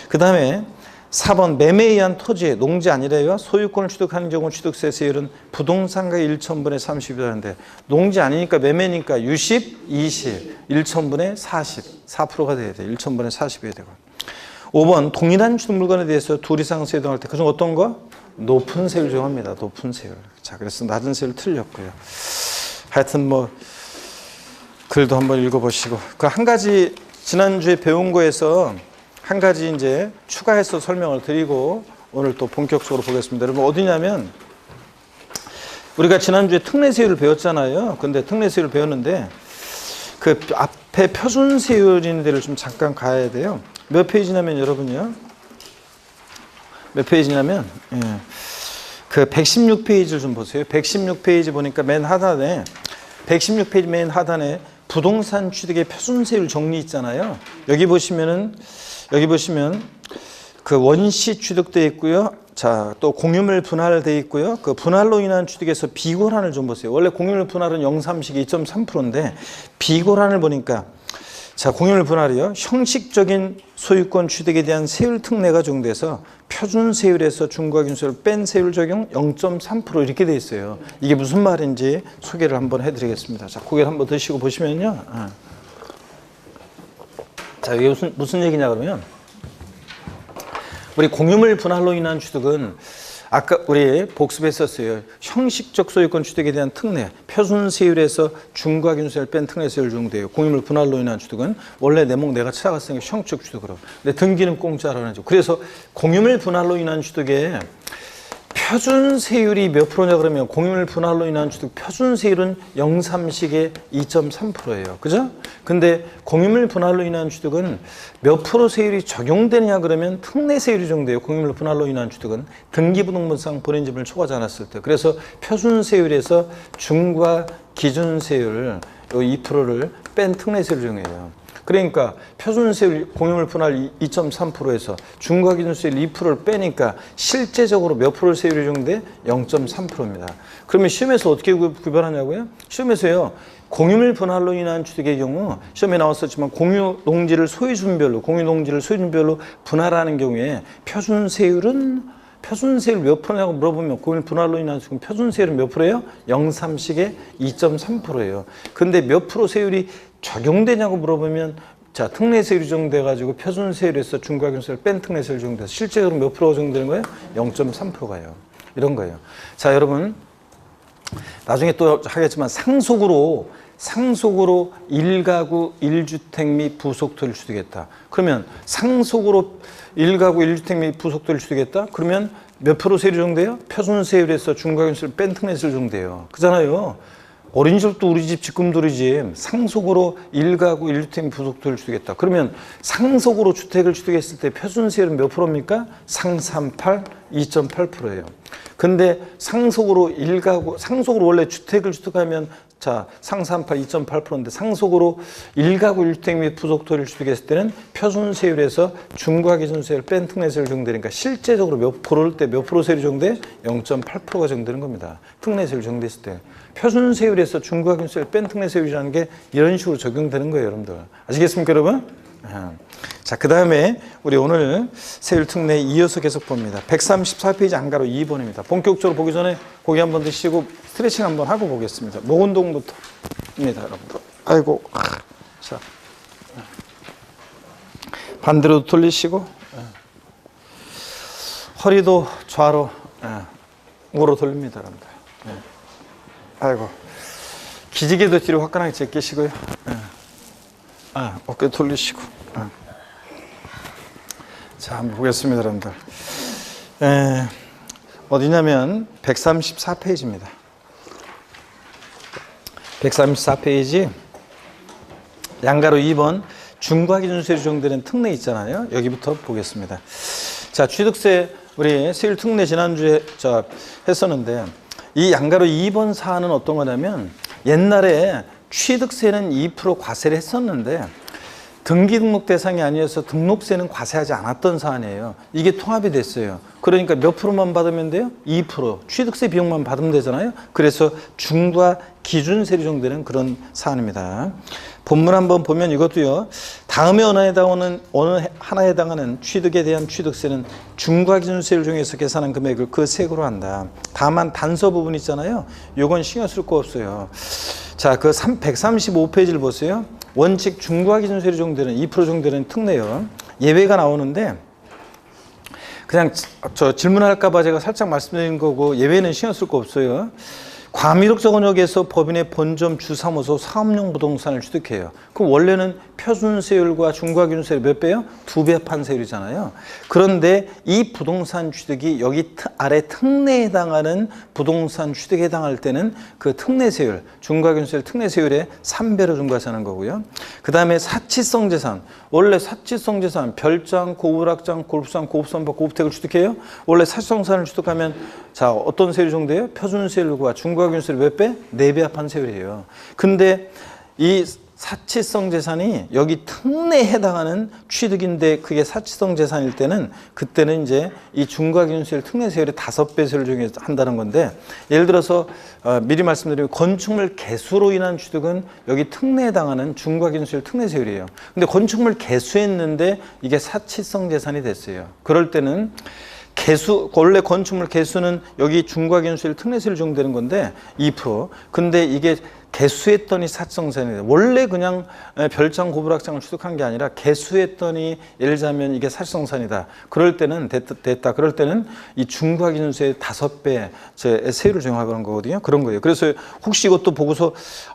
그 다음에 4번 매매에 의한 토지, 농지 아니래요. 소유권을 취득하는 경우 취득세 세율은 부동산가의 1,000분의 30이라는데 농지 아니니까 매매니까 60, 20, 1,000분의 40, 4%가 돼야 돼요. 1,000분의 40이 되고. 5번 동일한 취득 물건에 대해서 둘 이상 세율 정할 때 그중 어떤 거? 높은 세율 정합니다. 높은 세율. 자, 그래서 낮은 세율 틀렸고요. 하여튼 뭐 글도 한번 읽어보시고 그 한 가지 지난주에 배운 거에서 한 가지 이제 추가해서 설명을 드리고 오늘 또 본격적으로 보겠습니다. 여러분 어디냐면 우리가 지난주에 특례세율을 배웠잖아요. 근데 특례세율을 배웠는데 그 앞에 표준세율인 데를 좀 잠깐 가야 돼요. 몇 페이지냐면 여러분요. 몇 페이지냐면 예. 그 116페이지를 좀 보세요. 116페이지 보니까 맨 하단에 116페이지 맨 하단에 부동산 취득의 표준세율 정리 있잖아요. 여기 보시면 그 원시 취득돼 있고요. 자, 또 공유물 분할돼 있고요. 그 분할로 인한 취득에서 비고란을 좀 보세요. 원래 공유물 분할은 0,3씩 2.3%인데 비고란을 보니까 자, 공유물 분할이요. 형식적인 소유권 취득에 대한 세율 특례가 적용돼서 표준 세율에서 중과균세를 뺀 세율 적용 0.3% 이렇게 돼 있어요. 이게 무슨 말인지 소개를 한번 해드리겠습니다. 자, 고개를 한번 드시고 보시면요. 자, 이게 무슨 얘기냐 그러면 우리 공유물 분할로 인한 취득은 아까 우리 복습했었어요. 형식적 소유권 취득에 대한 특례, 표준세율에서 중과균세를 뺀 특례세율 적용돼요. 공유물 분할로 인한 취득은 원래 내목 내가 찾아갔으니까 형식 취득으로. 근데 등기는 공짜라는 거죠. 그래서 공유물 분할로 인한 취득에 표준세율이 몇 프로냐 그러면 공유물 분할로 인한 취득 표준세율은 0.3식의 2.3%예요. 그죠? 근데 공유물 분할로 인한 취득은 몇 프로 세율이 적용되느냐 그러면 특례세율이 적용돼요. 공유물 분할로 인한 취득은 등기부등본상 본인지분을 초과하지 않았을 때. 그래서 표준세율에서 중과 기준세율 2%를 뺀 특례세율을 적용해요. 그러니까 표준세율 공유물 분할 2.3%에서 중과 기준세율 2%를 빼니까 실제적으로 몇 프로 세율이 적용돼? 0.3%입니다. 그러면 시험에서 어떻게 구별하냐고요? 시험에서요. 공유물 분할로 인한 취득의 경우 시험에 나왔었지만 공유 농지를 소유주별로 분할하는 경우에 표준세율 몇 프로냐고 물어보면 공유물 분할로 인한 지금 표준세율은 몇 프로예요? 0.3식의 2.3%예요. 근데 몇 프로 세율이 적용되냐고 물어보면 자 특례세율이 적용돼가지고 표준세율에서 중과기준세율을 뺀 특례세율이 적용돼서 실제적으로 몇 프로가 적용되는 거예요? 0.3%가요. 이런 거예요. 자 여러분 나중에 또 하겠지만 상속으로 1가구 1주택 및 부속토를 취득했다. 그러면 상속으로 1가구 1주택 및 부속토를 취득했다? 그러면 몇 프로 세율이 적용돼요? 표준세율에서 중과기준세율을 뺀 특례세율이 적용돼요. 그잖아요. 어린이집도 우리 집 지금도 우리 집 상속으로 1가구 1주택 및 부속토를 취득했다. 그러면 상속으로 주택을 취득했을 때 표준세율은 몇 프로입니까? 상삼팔 2.8%예요. 근데 상속으로 원래 주택을 취득하면 자, 상삼팔 2.8%인데 상속으로 1가구 1주택 및 부속토를 취득했을 때는 표준세율에서 중과기준세율 뺀 특례세율 적용되니까 실제적으로 그럴 때 몇 프로 세율이 적용돼? 0.8%가 적용되는 겁니다. 특례세율 적용됐을 때. 표준세율에서 중과기준세율 뺀 특례세율이라는 게 이런 식으로 적용되는 거예요, 여러분들. 아시겠습니까, 여러분? 자, 그 다음에 우리 오늘 세율 특례 이어서 계속 봅니다. 134페이지 안가로 2번입니다. 본격적으로 보기 전에 고개 한번 드시고 스트레칭 한번 하고 보겠습니다. 목 운동부터입니다, 여러분들. 아이고. 자. 반대로 돌리시고, 허리도 좌로, 우로 돌립니다, 여러분들. 아이고. 기지개도 뒤로 화끈하게 제끼시고요. 어깨 돌리시고. 자, 한번 보겠습니다, 여러분들. 어디냐면 134페이지입니다. 134페이지 양가로 2번 중과기준세율이 적용되는 특례 있잖아요. 여기부터 보겠습니다. 자, 취득세 우리 세율 특례 지난주에 했었는데 이 양가로 2번 사안은 어떤 거냐면 옛날에 취득세는 2% 과세를 했었는데 등기등록 대상이 아니어서 등록세는 과세하지 않았던 사안이에요. 이게 통합이 됐어요. 그러니까 몇 프로만 받으면 돼요? 2%. 취득세 비용만 받으면 되잖아요. 그래서 중과 기준세율이 적용되는 그런 사안입니다. 본문 한번 보면 이것도요. 다음에 어느 하나에 해당하는 취득에 대한 취득세는 중과 기준세율 중에서 계산한 금액을 그 세액으로 한다. 다만 단서 부분 있잖아요. 요건 신경 쓸 거 없어요. 자, 그 135페이지를 보세요. 원칙 중과 기준세율이 적용되는 2% 적용되는 특례요. 예외가 나오는데 그냥 질문할까 봐 제가 살짝 말씀드린 거고 예외는 신경 쓸 거 없어요. 과미륵저건역에서 법인의 본점 주사무소 사업용 부동산을 취득해요. 그럼 원래는 표준세율과 중과기준세율 몇 배요? 2배 판세율이잖아요. 그런데 이 부동산 취득이 여기 아래 특례에 해당하는 부동산 취득에 해당할 때는 그 특례세율, 중과기준세율 특례세율에 3배로 중과하는 거고요. 그 다음에 사치성 재산. 원래 사치성 재산, 별장, 고불악장, 골프장, 고급선박, 고급택을 취득해요. 원래 사치성 재산을 취득하면 자, 어떤 세율이 적용돼요? 표준세율과 중과기준세율 몇 배? 4배 합한 세율이에요. 근데 이 사치성 재산이 여기 특례에 해당하는 취득인데 그게 사치성 재산일 때는 그때는 이제 이 중과기준세율 특례세율의 5배 세율을 적용한다는 건데 예를 들어서 미리 말씀드리면 건축물 개수로 인한 취득은 여기 특례에 해당하는 중과기준세율 특례세율이에요. 근데 건축물 개수했는데 이게 사치성 재산이 됐어요. 그럴 때는 원래 건축물 개수는 여기 중과기준세율 특례세율 적용되는 건데 2%. 근데 이게 개수했더니 사성산이다. 원래 그냥 별장 고불학장을 취득한 게 아니라 개수했더니 예를 들자면 이게 사성산이다. 그럴 때는 됐다. 그럴 때는 이 중과 기준세의 5배 세율을 정하는 거거든요. 그런 거예요. 그래서 혹시 이것도 보고서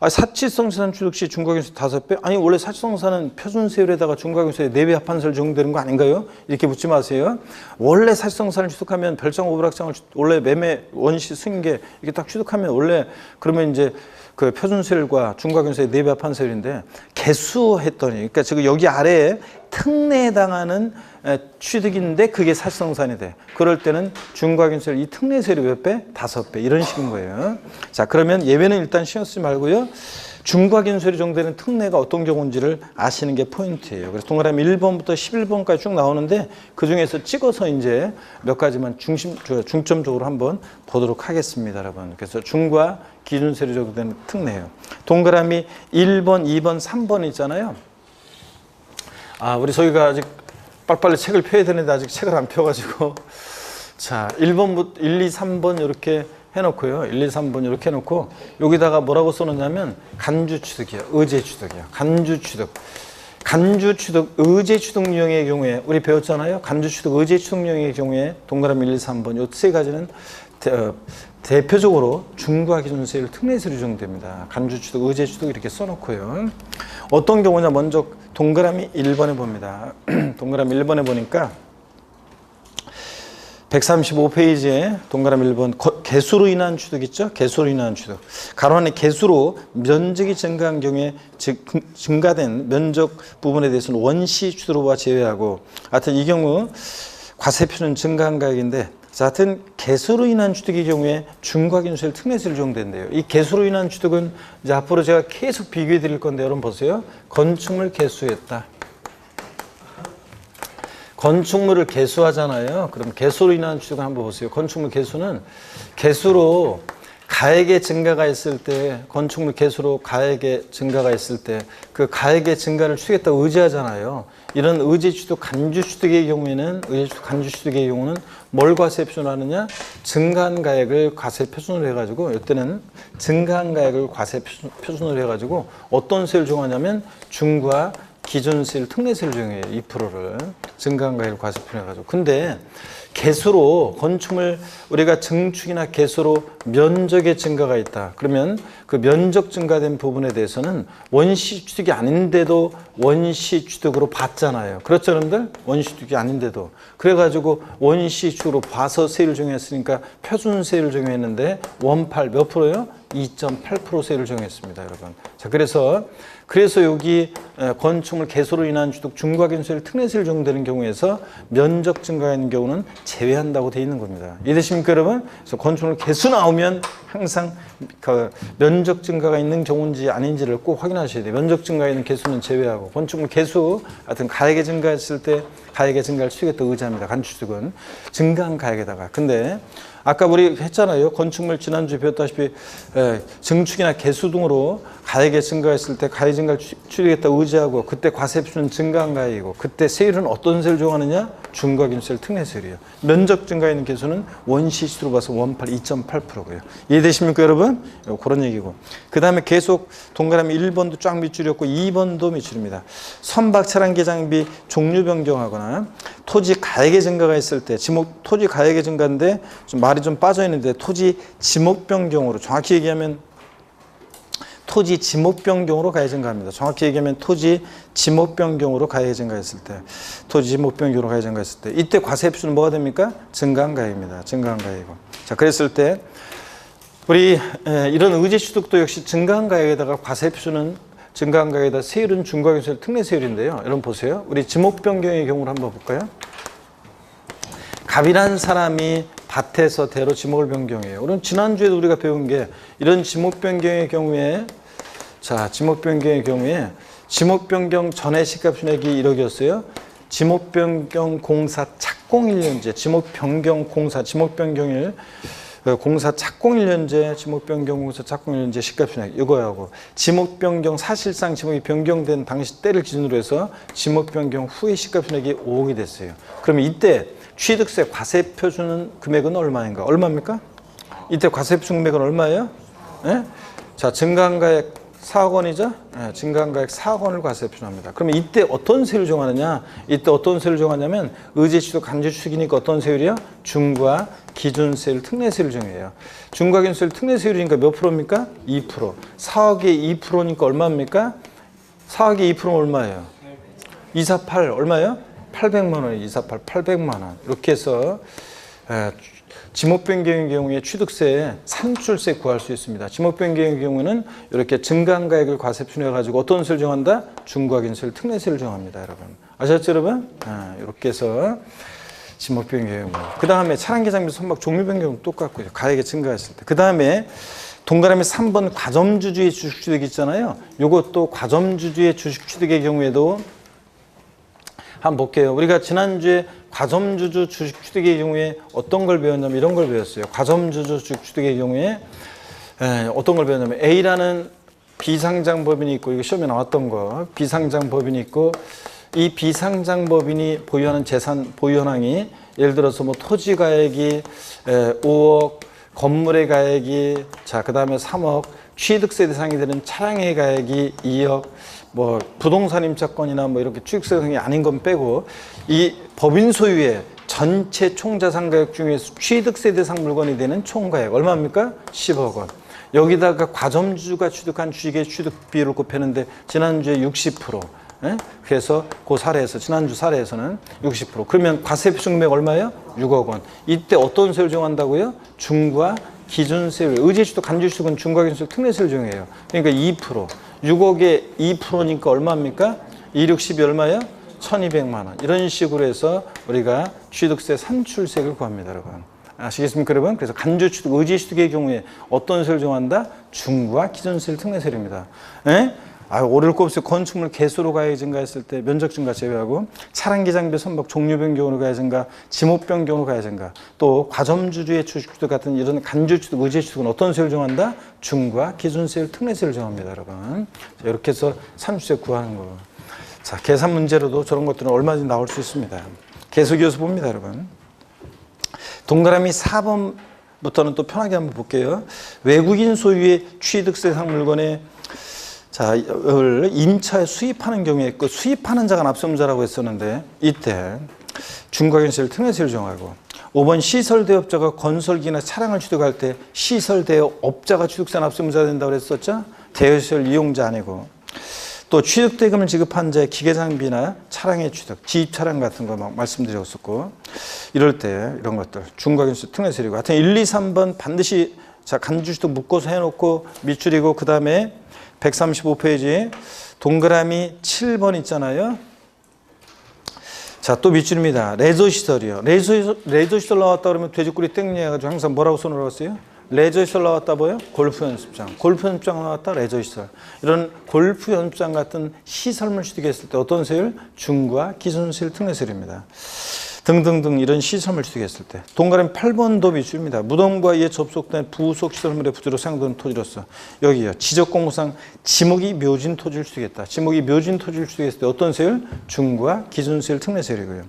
사치성산 취득 시 중과 기준세 5배? 아니 원래 사치성산은 표준세율에다가 중과 기준세 4배 합한세율 적용되는 거 아닌가요? 이렇게 묻지 마세요. 원래 사치성산을 취득하면 별장 고불학장을 원래 매매 원시 승계 이렇게 딱 취득하면 원래 그러면 이제 그 표준세율과 중과균세의 4배 합한세율인데 개수했더니 그러니까 지금 여기 아래에 특례에 해당하는 취득인데 그게 사실성산이 돼. 그럴 때는 중과균세율 이 특례세율이 몇 배? 5배 이런 식인 거예요. 자 그러면 예외는 일단 신경 쓰지 말고요. 중과균세율이 정되는 특례가 어떤 경우인지를 아시는 게 포인트예요. 그래서 동그라미 1번부터 11번까지 쭉 나오는데 그 중에서 찍어서 이제 몇 가지만 중점적으로 한번 보도록 하겠습니다, 여러분. 그래서 중과 기준세율이 적용되는 특례예요. 동그라미 1번, 2번, 3번 있잖아요. 우리 저희가 아직 빨리빨리 책을 펴야 되는데 아직 책을 안 펴가지고 자 1번부터 1, 2, 3번 이렇게 해놓고요. 1, 2, 3번 이렇게 해놓고 여기다가 뭐라고 써놓냐면 간주취득이에요. 의제취득이에요. 간주취득. 간주취득, 의제취득 유형의 경우에 우리 배웠잖아요. 간주취득, 의제취득 유형의 경우에 동그라미 1, 2, 3번 이 세 가지는 대표적으로 중과 기준세율 특례세율이 적용됩니다. 간주취득, 의제취득 이렇게 써놓고요. 어떤 경우냐 먼저 동그라미 1번에 봅니다. 동그라미 1번에 보니까 135페이지에 동그라미 1번 개수로 인한 취득 있죠? 개수로 인한 취득. 가로 안에 개수로 면적이 증가한 경우에 증가된 면적 부분에 대해서는 원시 취득으로 제외하고 하여튼 이 경우 과세표는 증가한 가액인데 자, 하여튼 개수로 인한 취득의 경우에 중과기준세율 특례세율 적용된대요. 이 개수로 인한 취득은 이제 앞으로 제가 계속 비교해 드릴 건데 여러분 보세요. 건축물 개수했다. 건축물을 개수하잖아요. 그럼 개수로 인한 취득을 한번 보세요. 건축물 개수는 개수로 가액의 증가가 있을 때 건축물 개수로 가액의 증가가 있을 때 그 가액의 증가를 취득했다고 의지하잖아요. 이런 의제 취득, 간주 취득의 경우에는 의제 취득, 간주 취득의 경우는 뭘 과세 표준하느냐? 증가한 가액을 과세 표준으로 해가지고 이때는 증가한 가액을 과세 표준으로 해가지고 어떤 세율 적용하냐면 중과 기준세율 특례세율 적용해요. 2%를 증가한 가액을 과세 표준해가지고. 근데 개수로 건축물 우리가 증축이나 개수로 면적의 증가가 있다. 그러면 그 면적 증가된 부분에 대해서는 원시 취득이 아닌데도 원시 취득으로 봤잖아요. 그렇죠, 여러분들? 원시 취득이 아닌데도. 그래가지고 원시 취득으로 봐서 세율을 적용했으니까 표준세율을 적용했는데 원팔 몇 프로요? 2.8% 세율을 정했습니다, 여러분. 자, 그래서 여기 건축물 개수로 인한 취득 중과기준세율 특례세율 적용되는 경우에서 면적 증가가 있는 경우는 제외한다고 되어 있는 겁니다. 이해되십니까, 여러분? 그래서 건축물 개수 나오면 항상 그 면적 증가가 있는 경우인지 아닌지를 꼭 확인하셔야 돼요. 면적 증가가 있는 개수는 제외하고 건축물 개수 하여튼 가액의 증가했을 때 가액의 증가를 취득했다고 의지합니다. 간주취득은 증가한 가액에다가. 근데 아까 우리 했잖아요. 건축물 지난주에 배웠다시피 증축이나 개수 등으로 가액의 증가했을 때 가액 증가를 취득했다고 의지하고 그때 과세표는 증가한 가액이고 그때 세율은 어떤 세율을 적용하느냐? 중과기준세율 특례세율이에요. 면적 증가 있는 개수는 원시시로 봐서 원팔 2.8%고요. 이해되십니까, 여러분? 그런 얘기고. 그 다음에 계속 동그라미 1번도 쫙 밑줄이었고 2번도 밑줄입니다. 선박 차량계 장비 종류 변경하거나 토지 가액의 증가가 있을 때 토지 가액의 증가인데 좀 말이 좀 빠져 있는데 토지 지목 변경으로 정확히 얘기하면 토지 지목 변경으로 가액 증가합니다. 정확히 얘기하면 토지 지목 변경으로 가액 증가했을 때 토지 지목 변경으로 가액 증가했을 때 이때 과세 표준은 뭐가 됩니까? 증가한 가액입니다. 증가한 가액이고. 자, 그랬을 때 우리 이런 의제 취득도 역시 증가한 가액에다가 과세 표준은 증가한 가액에다 세율은 중과기준세율 특례세율인데요. 여러분 보세요. 우리 지목 변경의 경우를 한번 볼까요? 갑이란 사람이 밭에서 대로 지목을 변경해요. 그럼 지난주에도 우리가 배운 게 이런 지목 변경의 경우에 자, 지목 변경의 경우에 지목 변경 전에 시가 순액이 1억이었어요. 지목 변경 공사 착공 1년제, 지목 변경 공사, 지목 변경일 공사 착공 1년제, 지목 변경 공사 착공 1년제 시가 순액 이거하고 지목 변경 사실상 지목이 변경된 당시 때를 기준으로 해서 지목 변경 후에 시가 순액이 5억이 됐어요. 그러면 이때 취득세 과세 표준 금액은 얼마인가? 얼마입니까? 이때 과세 표준 금액은 얼마예요? 네? 자, 증가한가액 4억 원이죠? 네, 증가한가액 4억 원을 과세 표준합니다. 그러면 이때 어떤 세율을 정하느냐? 이때 어떤 세율을 정하냐면 의제취득, 간주취득이니까 어떤 세율이요? 중과 기준세율, 특례세율을 정해요. 중과 기준세율, 특례세율이니까 몇 프로입니까? 2%. 4억에 2%니까 얼마입니까? 4억에 2%는 얼마예요? 248 얼마예요? 800만 원이에요. 248 800만 원. 이렇게 해서 지목 변경의 경우에 취득세, 산출세 구할 수 있습니다. 지목 변경의 경우는 이렇게 증가한가액을 과세 표준해 가지고 어떤 세를 정한다? 중과 기준세율, 특례세를 정합니다, 여러분. 아셨죠, 여러분? 이렇게 해서 지목 변경의 경우. 그 다음에 차량기 장비 선박 종류 변경은 똑같고요. 가액이 증가했을 때. 그 다음에 동그라미 3번 과점주주의 주식취득 있잖아요. 이것도 과점주주의 주식취득의 경우에도 한번 볼게요. 우리가 지난주에 과점주주 주식취득의 경우에 어떤 걸 배웠냐면 이런 걸 배웠어요. 과점주주 주식취득의 경우에 어떤 걸 배웠냐면 A라는 비상장법인이 있고, 이거 시험에 나왔던 거, 비상장법인이 있고, 이 비상장법인이 보유하는 재산 보유 현황이 예를 들어서 뭐 토지 가액이 5억, 건물의 가액이 그 다음에 3억, 취득세 대상이 되는 차량의 가액이 2억, 뭐 부동산 임차권이나 뭐 이렇게 취득세 대상이 아닌 건 빼고 이 법인 소유의 전체 총자산 가액 중에서 취득세 대상 물건이 되는 총가액 얼마입니까? 10억 원. 여기다가 과점주주가 취득한 주식의 취득 비율을 곱했는데 지난주에 60%. 그래서 그 사례에서 지난주 사례에서는 60%. 그러면 과세 표준금액 얼마예요? 6억 원. 이때 어떤 세율 정한다고요? 중과 기준세율. 의제취득, 간주취득은 중과 기준세율, 특례세율 정해요. 그러니까 2%. 6억에 2%니까 얼마입니까? 2, 6, 10이 얼마예요? 1200만 원. 이런 식으로 해서 우리가 취득세 산출세를 구합니다, 여러분. 아시겠습니까, 여러분? 그래서 간주취득, 의제취득의 경우에 어떤 세율 정한다? 중과 기준세율, 특례세율입니다. 오를 꼽수 건축물 개수로 가액이 증가했을 때 면적 증가 제외하고 차량기 장비 선박 종류 변경으로 가액 증가, 지목 변경으로 가액 증가, 또 과점주주의 주식취득 같은 이런 간주취득, 의제취득은 어떤 세율을 정한다? 중과 기준세율, 특례세율을 정합니다, 여러분. 자, 이렇게 해서 산출세 구하는 거. 자, 계산 문제로도 저런 것들은 얼마든지 나올 수 있습니다. 계속이어서 봅니다, 여러분. 동그라미 4번부터는 또 편하게 한번 볼게요. 외국인 소유의 취득세상 물건에 임차에 수입하는 경우에 있고, 수입하는 자가 납세자라고 했었는데 이때 중과기준세율, 특례세율을 정하고, 5번 시설대업자가 건설기나 차량을 취득할 때 시설대업자가 취득세 납세자 된다고 그랬었죠? 대여시설 이용자 아니고. 또 취득대금을 지급한 자의 기계장비나 차량의 취득, 지입차량 같은 거 막 말씀드렸었고, 이럴 때 이런 것들 중과기준세, 특례세율이고. 하여튼 1, 2, 3번 반드시 간주취득 묶어서 해놓고 밑줄이고, 그 다음에 135페이지 동그라미 7번 있잖아요. 자, 또 밑줄입니다. 레저시설이요. 레저시설 나왔다 그러면 돼지꼬리 땡리 해가지고 항상 뭐라고 손으로 했어요? 레저시설 나왔다 뭐예요? 골프 연습장. 골프 연습장 나왔다 레저시설. 이런 골프 연습장 같은 시설물 취득했을 때 어떤 세율? 중과 기준세율, 특례세율입니다. 등등등 이런 시설물 취득했을 때. 동그라미 8번도 밑줄입니다. 무덤과 이에 접속된 부속 시설물의 부지로 사용되는 토지로서 여기요. 지적공무상 지목이 묘진 토지를 취득했다. 지목이 묘진 토지를 취득했을 때 어떤 세율? 중과 기준세율, 특례세율이고요.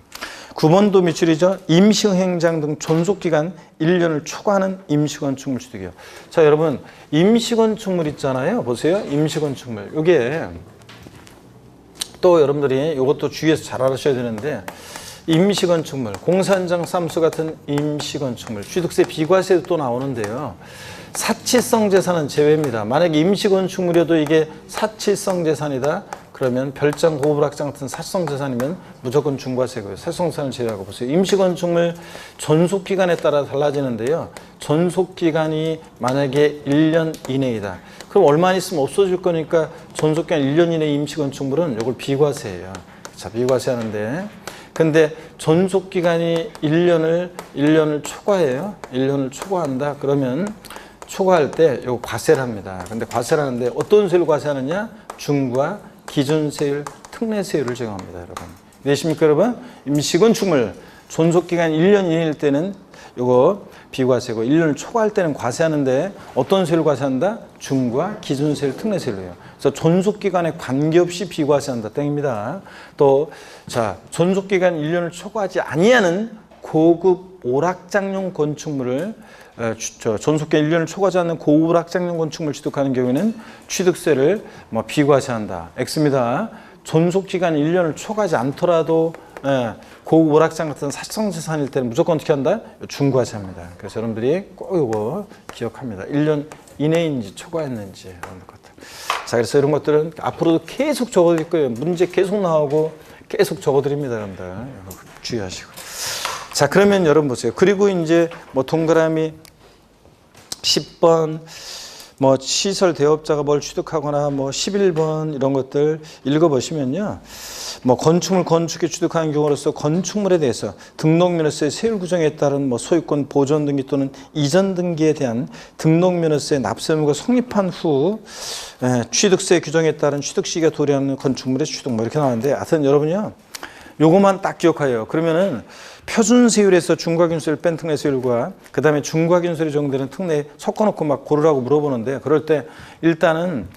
9번도 밑줄이죠. 임시행장 등 존속기간 1년을 초과하는 임시건축물 취득이요. 자, 여러분 임시건축물 있잖아요. 보세요. 임시건축물. 이게 또 여러분들이 이것도 주의해서 잘 알아셔야 되는데, 임시건축물, 공사현장 사무소 같은 임시건축물, 취득세 비과세도 또 나오는데요. 사치성 재산은 제외입니다. 만약에 임시건축물이어도 이게 사치성 재산이다. 그러면 별장, 고불악장 같은 사치성 재산이면 무조건 중과세고요. 사치성 재산을 제외하고 보세요. 임시건축물 전속기간에 따라 달라지는데요. 전속기간이 만약에 1년 이내이다. 그럼 얼마 있으면 없어질 거니까 전속기간 1년 이내 임시건축물은 이걸 비과세예요. 자, 비과세 하는데, 근데 전속기간이 1년을 초과해요. 1년을 초과한다. 그러면 초과할 때 이거 과세를 합니다. 근데 과세를 하는데 어떤 세율을 과세하느냐? 중과 기준세율, 특례세율을 정합니다, 여러분. 이해하십니까, 여러분? 임시건축물 존속기간 1년 이내일 때는 이거 비과세고, 1년을 초과할 때는 과세하는데 어떤 세율을 과세한다? 중과 기준세율, 특례세율이에요. 그래서 존속기간에 관계없이 비과세한다. 땡입니다. 또, 자, 존속기간 1년을 초과하지 아니하는 고급 오락장용 건축물을 존속기간 1년을 초과하지 않는 고오락장용 건축물을 취득하는 경우에는 취득세를 비과세한다. X입니다. 존속기간 1년을 초과하지 않더라도 고오락장 같은 사실상재산일 때는 무조건 어떻게 한다? 중과세합니다. 그래서 여러분들이 꼭 이거 기억합니다. 1년 이내인지 초과했는지 이런 것들. 자, 그래서 이런 것들은 앞으로도 계속 적어드릴 거예요. 문제 계속 나오고 계속 적어드립니다, 여러분들. 주의하시고. 자, 그러면 여러분 보세요. 그리고 이제 동그라미 10번 시설 대업자가 뭘 취득하거나 11번 이런 것들 읽어보시면요. 건축물 건축에 취득하는 경우로서 건축물에 대해서 등록면허세 세율 규정에 따른 소유권 보존 등기 또는 이전 등기에 대한 등록면허세 납세 의무가 성립한 후 취득세 규정에 따른 취득 시기가 도래하는 건축물의 취득 이렇게 나왔는데 하여튼 여러분요. 요것만 딱 기억하여요. 그러면은 표준세율에서 중과균세율 뺀 특례세율과 그 다음에 중과균세율이 적용되는 특례 섞어놓고 막 고르라고 물어보는데 그럴 때 일단은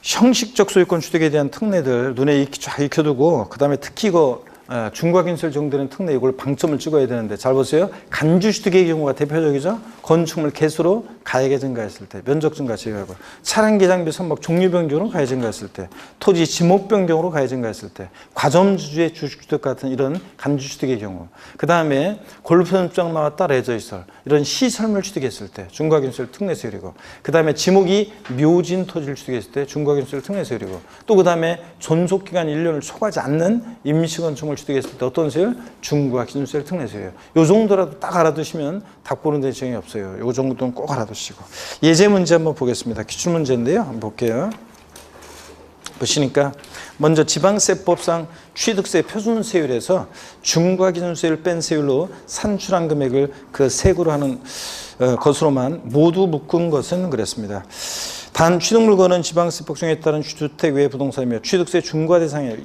형식적 소유권 취득에 대한 특례들 눈에 쫙 익혀두고 그 다음에 특히 이거 중과균세율 적용되는 특례 이걸 방점을 찍어야 되는데 잘 보세요. 간주취득의 경우가 대표적이죠. 건축물 개수로 가액이 증가했을 때, 면적 증가 제외하고 차량 개장비 선박 종류 변경으로 가액 증가했을 때, 토지 지목 변경으로 가액 증가했을 때, 과점주주의 주식취득 같은 이런 간주취득의 경우, 그 다음에 골프 연장 나왔다 레저시설 이런 시설물 취득했을 때 중과균세율 특례세율이고, 그 다음에 지목이 묘진 토지를 취득했을 때 중과균세율 특례세율이고, 또 그 다음에 존속기간 1년을 초과하지 않는 임시건축물 취득했을 때 어떤 세율? 중과기준세율 특례세율이에요. 요 정도라도 딱 알아두시면 답 보는 데 지장이 없어요. 요 정도는 꼭 알아두시고. 예제 문제 한번 보겠습니다. 기출문제인데요. 한번 볼게요. 보시니까 먼저 지방세법상 취득세 표준세율에서 중과기준세율 뺀 세율로 산출한 금액을 그 세구로 하는 것으로만 모두 묶은 것은 그랬습니다. 단 취득물건은 지방세법 규정에 따른 주택 외 부동산이며 취득세 중과 대상이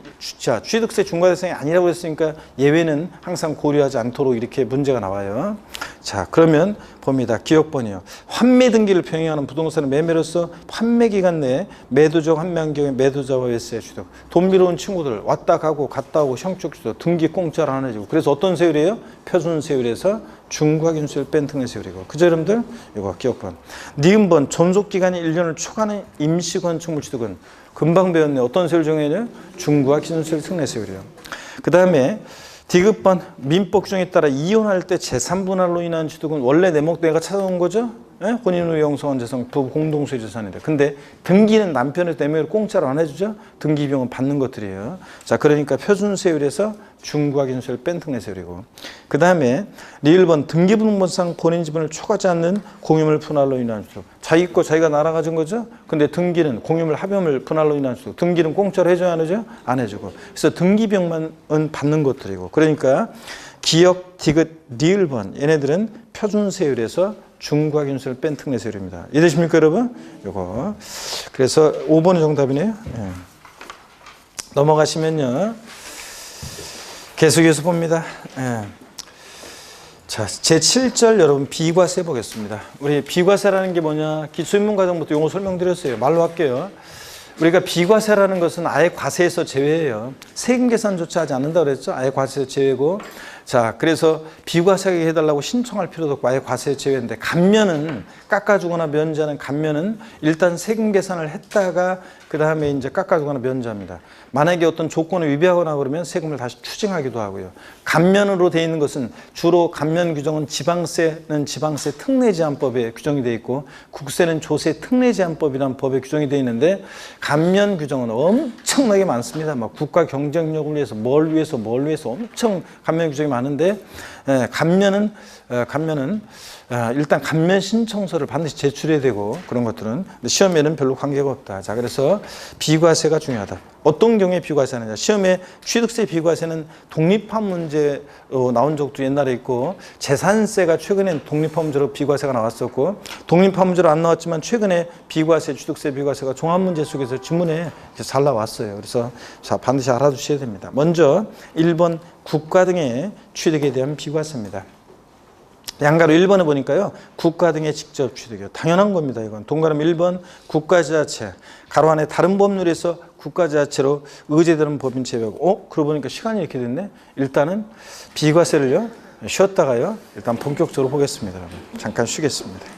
취득세 중과 대상이 아니라고 했으니까 예외는 항상 고려하지 않도록 이렇게 문제가 나와요. 자, 그러면 봅니다. 기억번이요. 환매 등기를 병행하는 부동산의 매매로서 환매 기간 내에 매도자가 환매한 경우에 매도자와 외세 취득. 돈 빌어온 친구들 왔다 가고 갔다 오고 형축 취득 등기 공짜로 안 해주고. 그래서 어떤 세율이에요? 표준세율에서 중과균세율 뺀 특례세율이고. 그죠, 여러분들? 이거 기억번. 니은번 존속기간이 1년을 초과하는 임시건축물 취득은 금방 배웠네. 어떤 세율 정해요? 중과기준세율 특례세율이요. 그 다음에 디귿번 민법 규정에 따라 이혼할 때 재산분할로 인한 취득은 원래 내가 찾아온 거죠. 예? 혼인 후 영성한 재산 부부 공동소유 재산인데 근데 등기는 남편의 매매로 공짜로 안 해주죠. 등기 비용은 받는 것들이에요. 자, 그러니까 표준세율에서 중과기준세율 뺀 특례세율이고, 그 다음에 리을번 등기부등본상 본인 지분을 초과하지 않는 공유물 분할로 인한 취득. 자기 거 자기가 날아가진 거죠. 근데 등기는 공유물 합의물 분할로 인한 취득. 등기는 공짜로 해줘야 안 해줘요? 안 해주고. 그래서 등기 비용만은 받는 것들이고. 그러니까 기역, 디귿, 리을번 얘네들은 표준세율에서 중과균세를 뺀 특례세율입니다. 이해되십니까, 여러분? 요거. 그래서 5번이 정답이네요. 예. 넘어가시면요. 계속해서 봅니다. 예. 자, 제7절 여러분 비과세 보겠습니다. 우리 비과세라는 게 뭐냐? 기초입문과정부터 용어 설명드렸어요. 말로 할게요. 우리가 비과세라는 것은 아예 과세에서 제외예요. 세금 계산조차 하지 않는다고 그랬죠. 아예 과세에서 제외고. 자, 그래서 비과세하게 해달라고 신청할 필요도 없고 아예 과세 제외인데, 감면은 깎아주거나 면제하는 감면은 일단 세금 계산을 했다가 그 다음에 이제 깎아주거나 면제합니다. 만약에 어떤 조건을 위배하거나 그러면 세금을 다시 추징하기도 하고요. 감면으로 되어 있는 것은 주로 감면 규정은 지방세는 지방세 특례제한법에 규정이 되어 있고 국세는 조세 특례제한법이라는 법에 규정이 되어 있는데, 감면 규정은 엄청나게 많습니다. 막 국가 경쟁력을 위해서 뭘 위해서 엄청 감면 규정이 많은데, 감면은 일단 감면 신청서를 반드시 제출해야 되고 그런 것들은 시험에는 별로 관계가 없다. 자, 그래서 비과세가 중요하다. 어떤 경우에 비과세하느냐? 시험에 취득세 비과세는 독립한 문제 나온 적도 옛날에 있고, 재산세가 최근에 독립한 문제로 비과세가 나왔었고, 독립한 문제로 안 나왔지만 최근에 비과세, 취득세 비과세가 종합 문제 속에서 지문에 잘 나왔어요. 그래서 자, 반드시 알아두셔야 됩니다. 먼저 1번 국가 등의 취득에 대한 비과세입니다. 양가로 1번에 보니까요. 국가 등의 직접 취득이요. 당연한 겁니다. 이건 동그라미 1번 국가지자체 가로 안에 다른 법률에서 국가지자체로 의제되는 법인 제외하고. 그러고 보니까 시간이 이렇게 됐네. 일단은 비과세를요. 쉬었다가요. 일단 본격적으로 보겠습니다. 여러분. 잠깐 쉬겠습니다.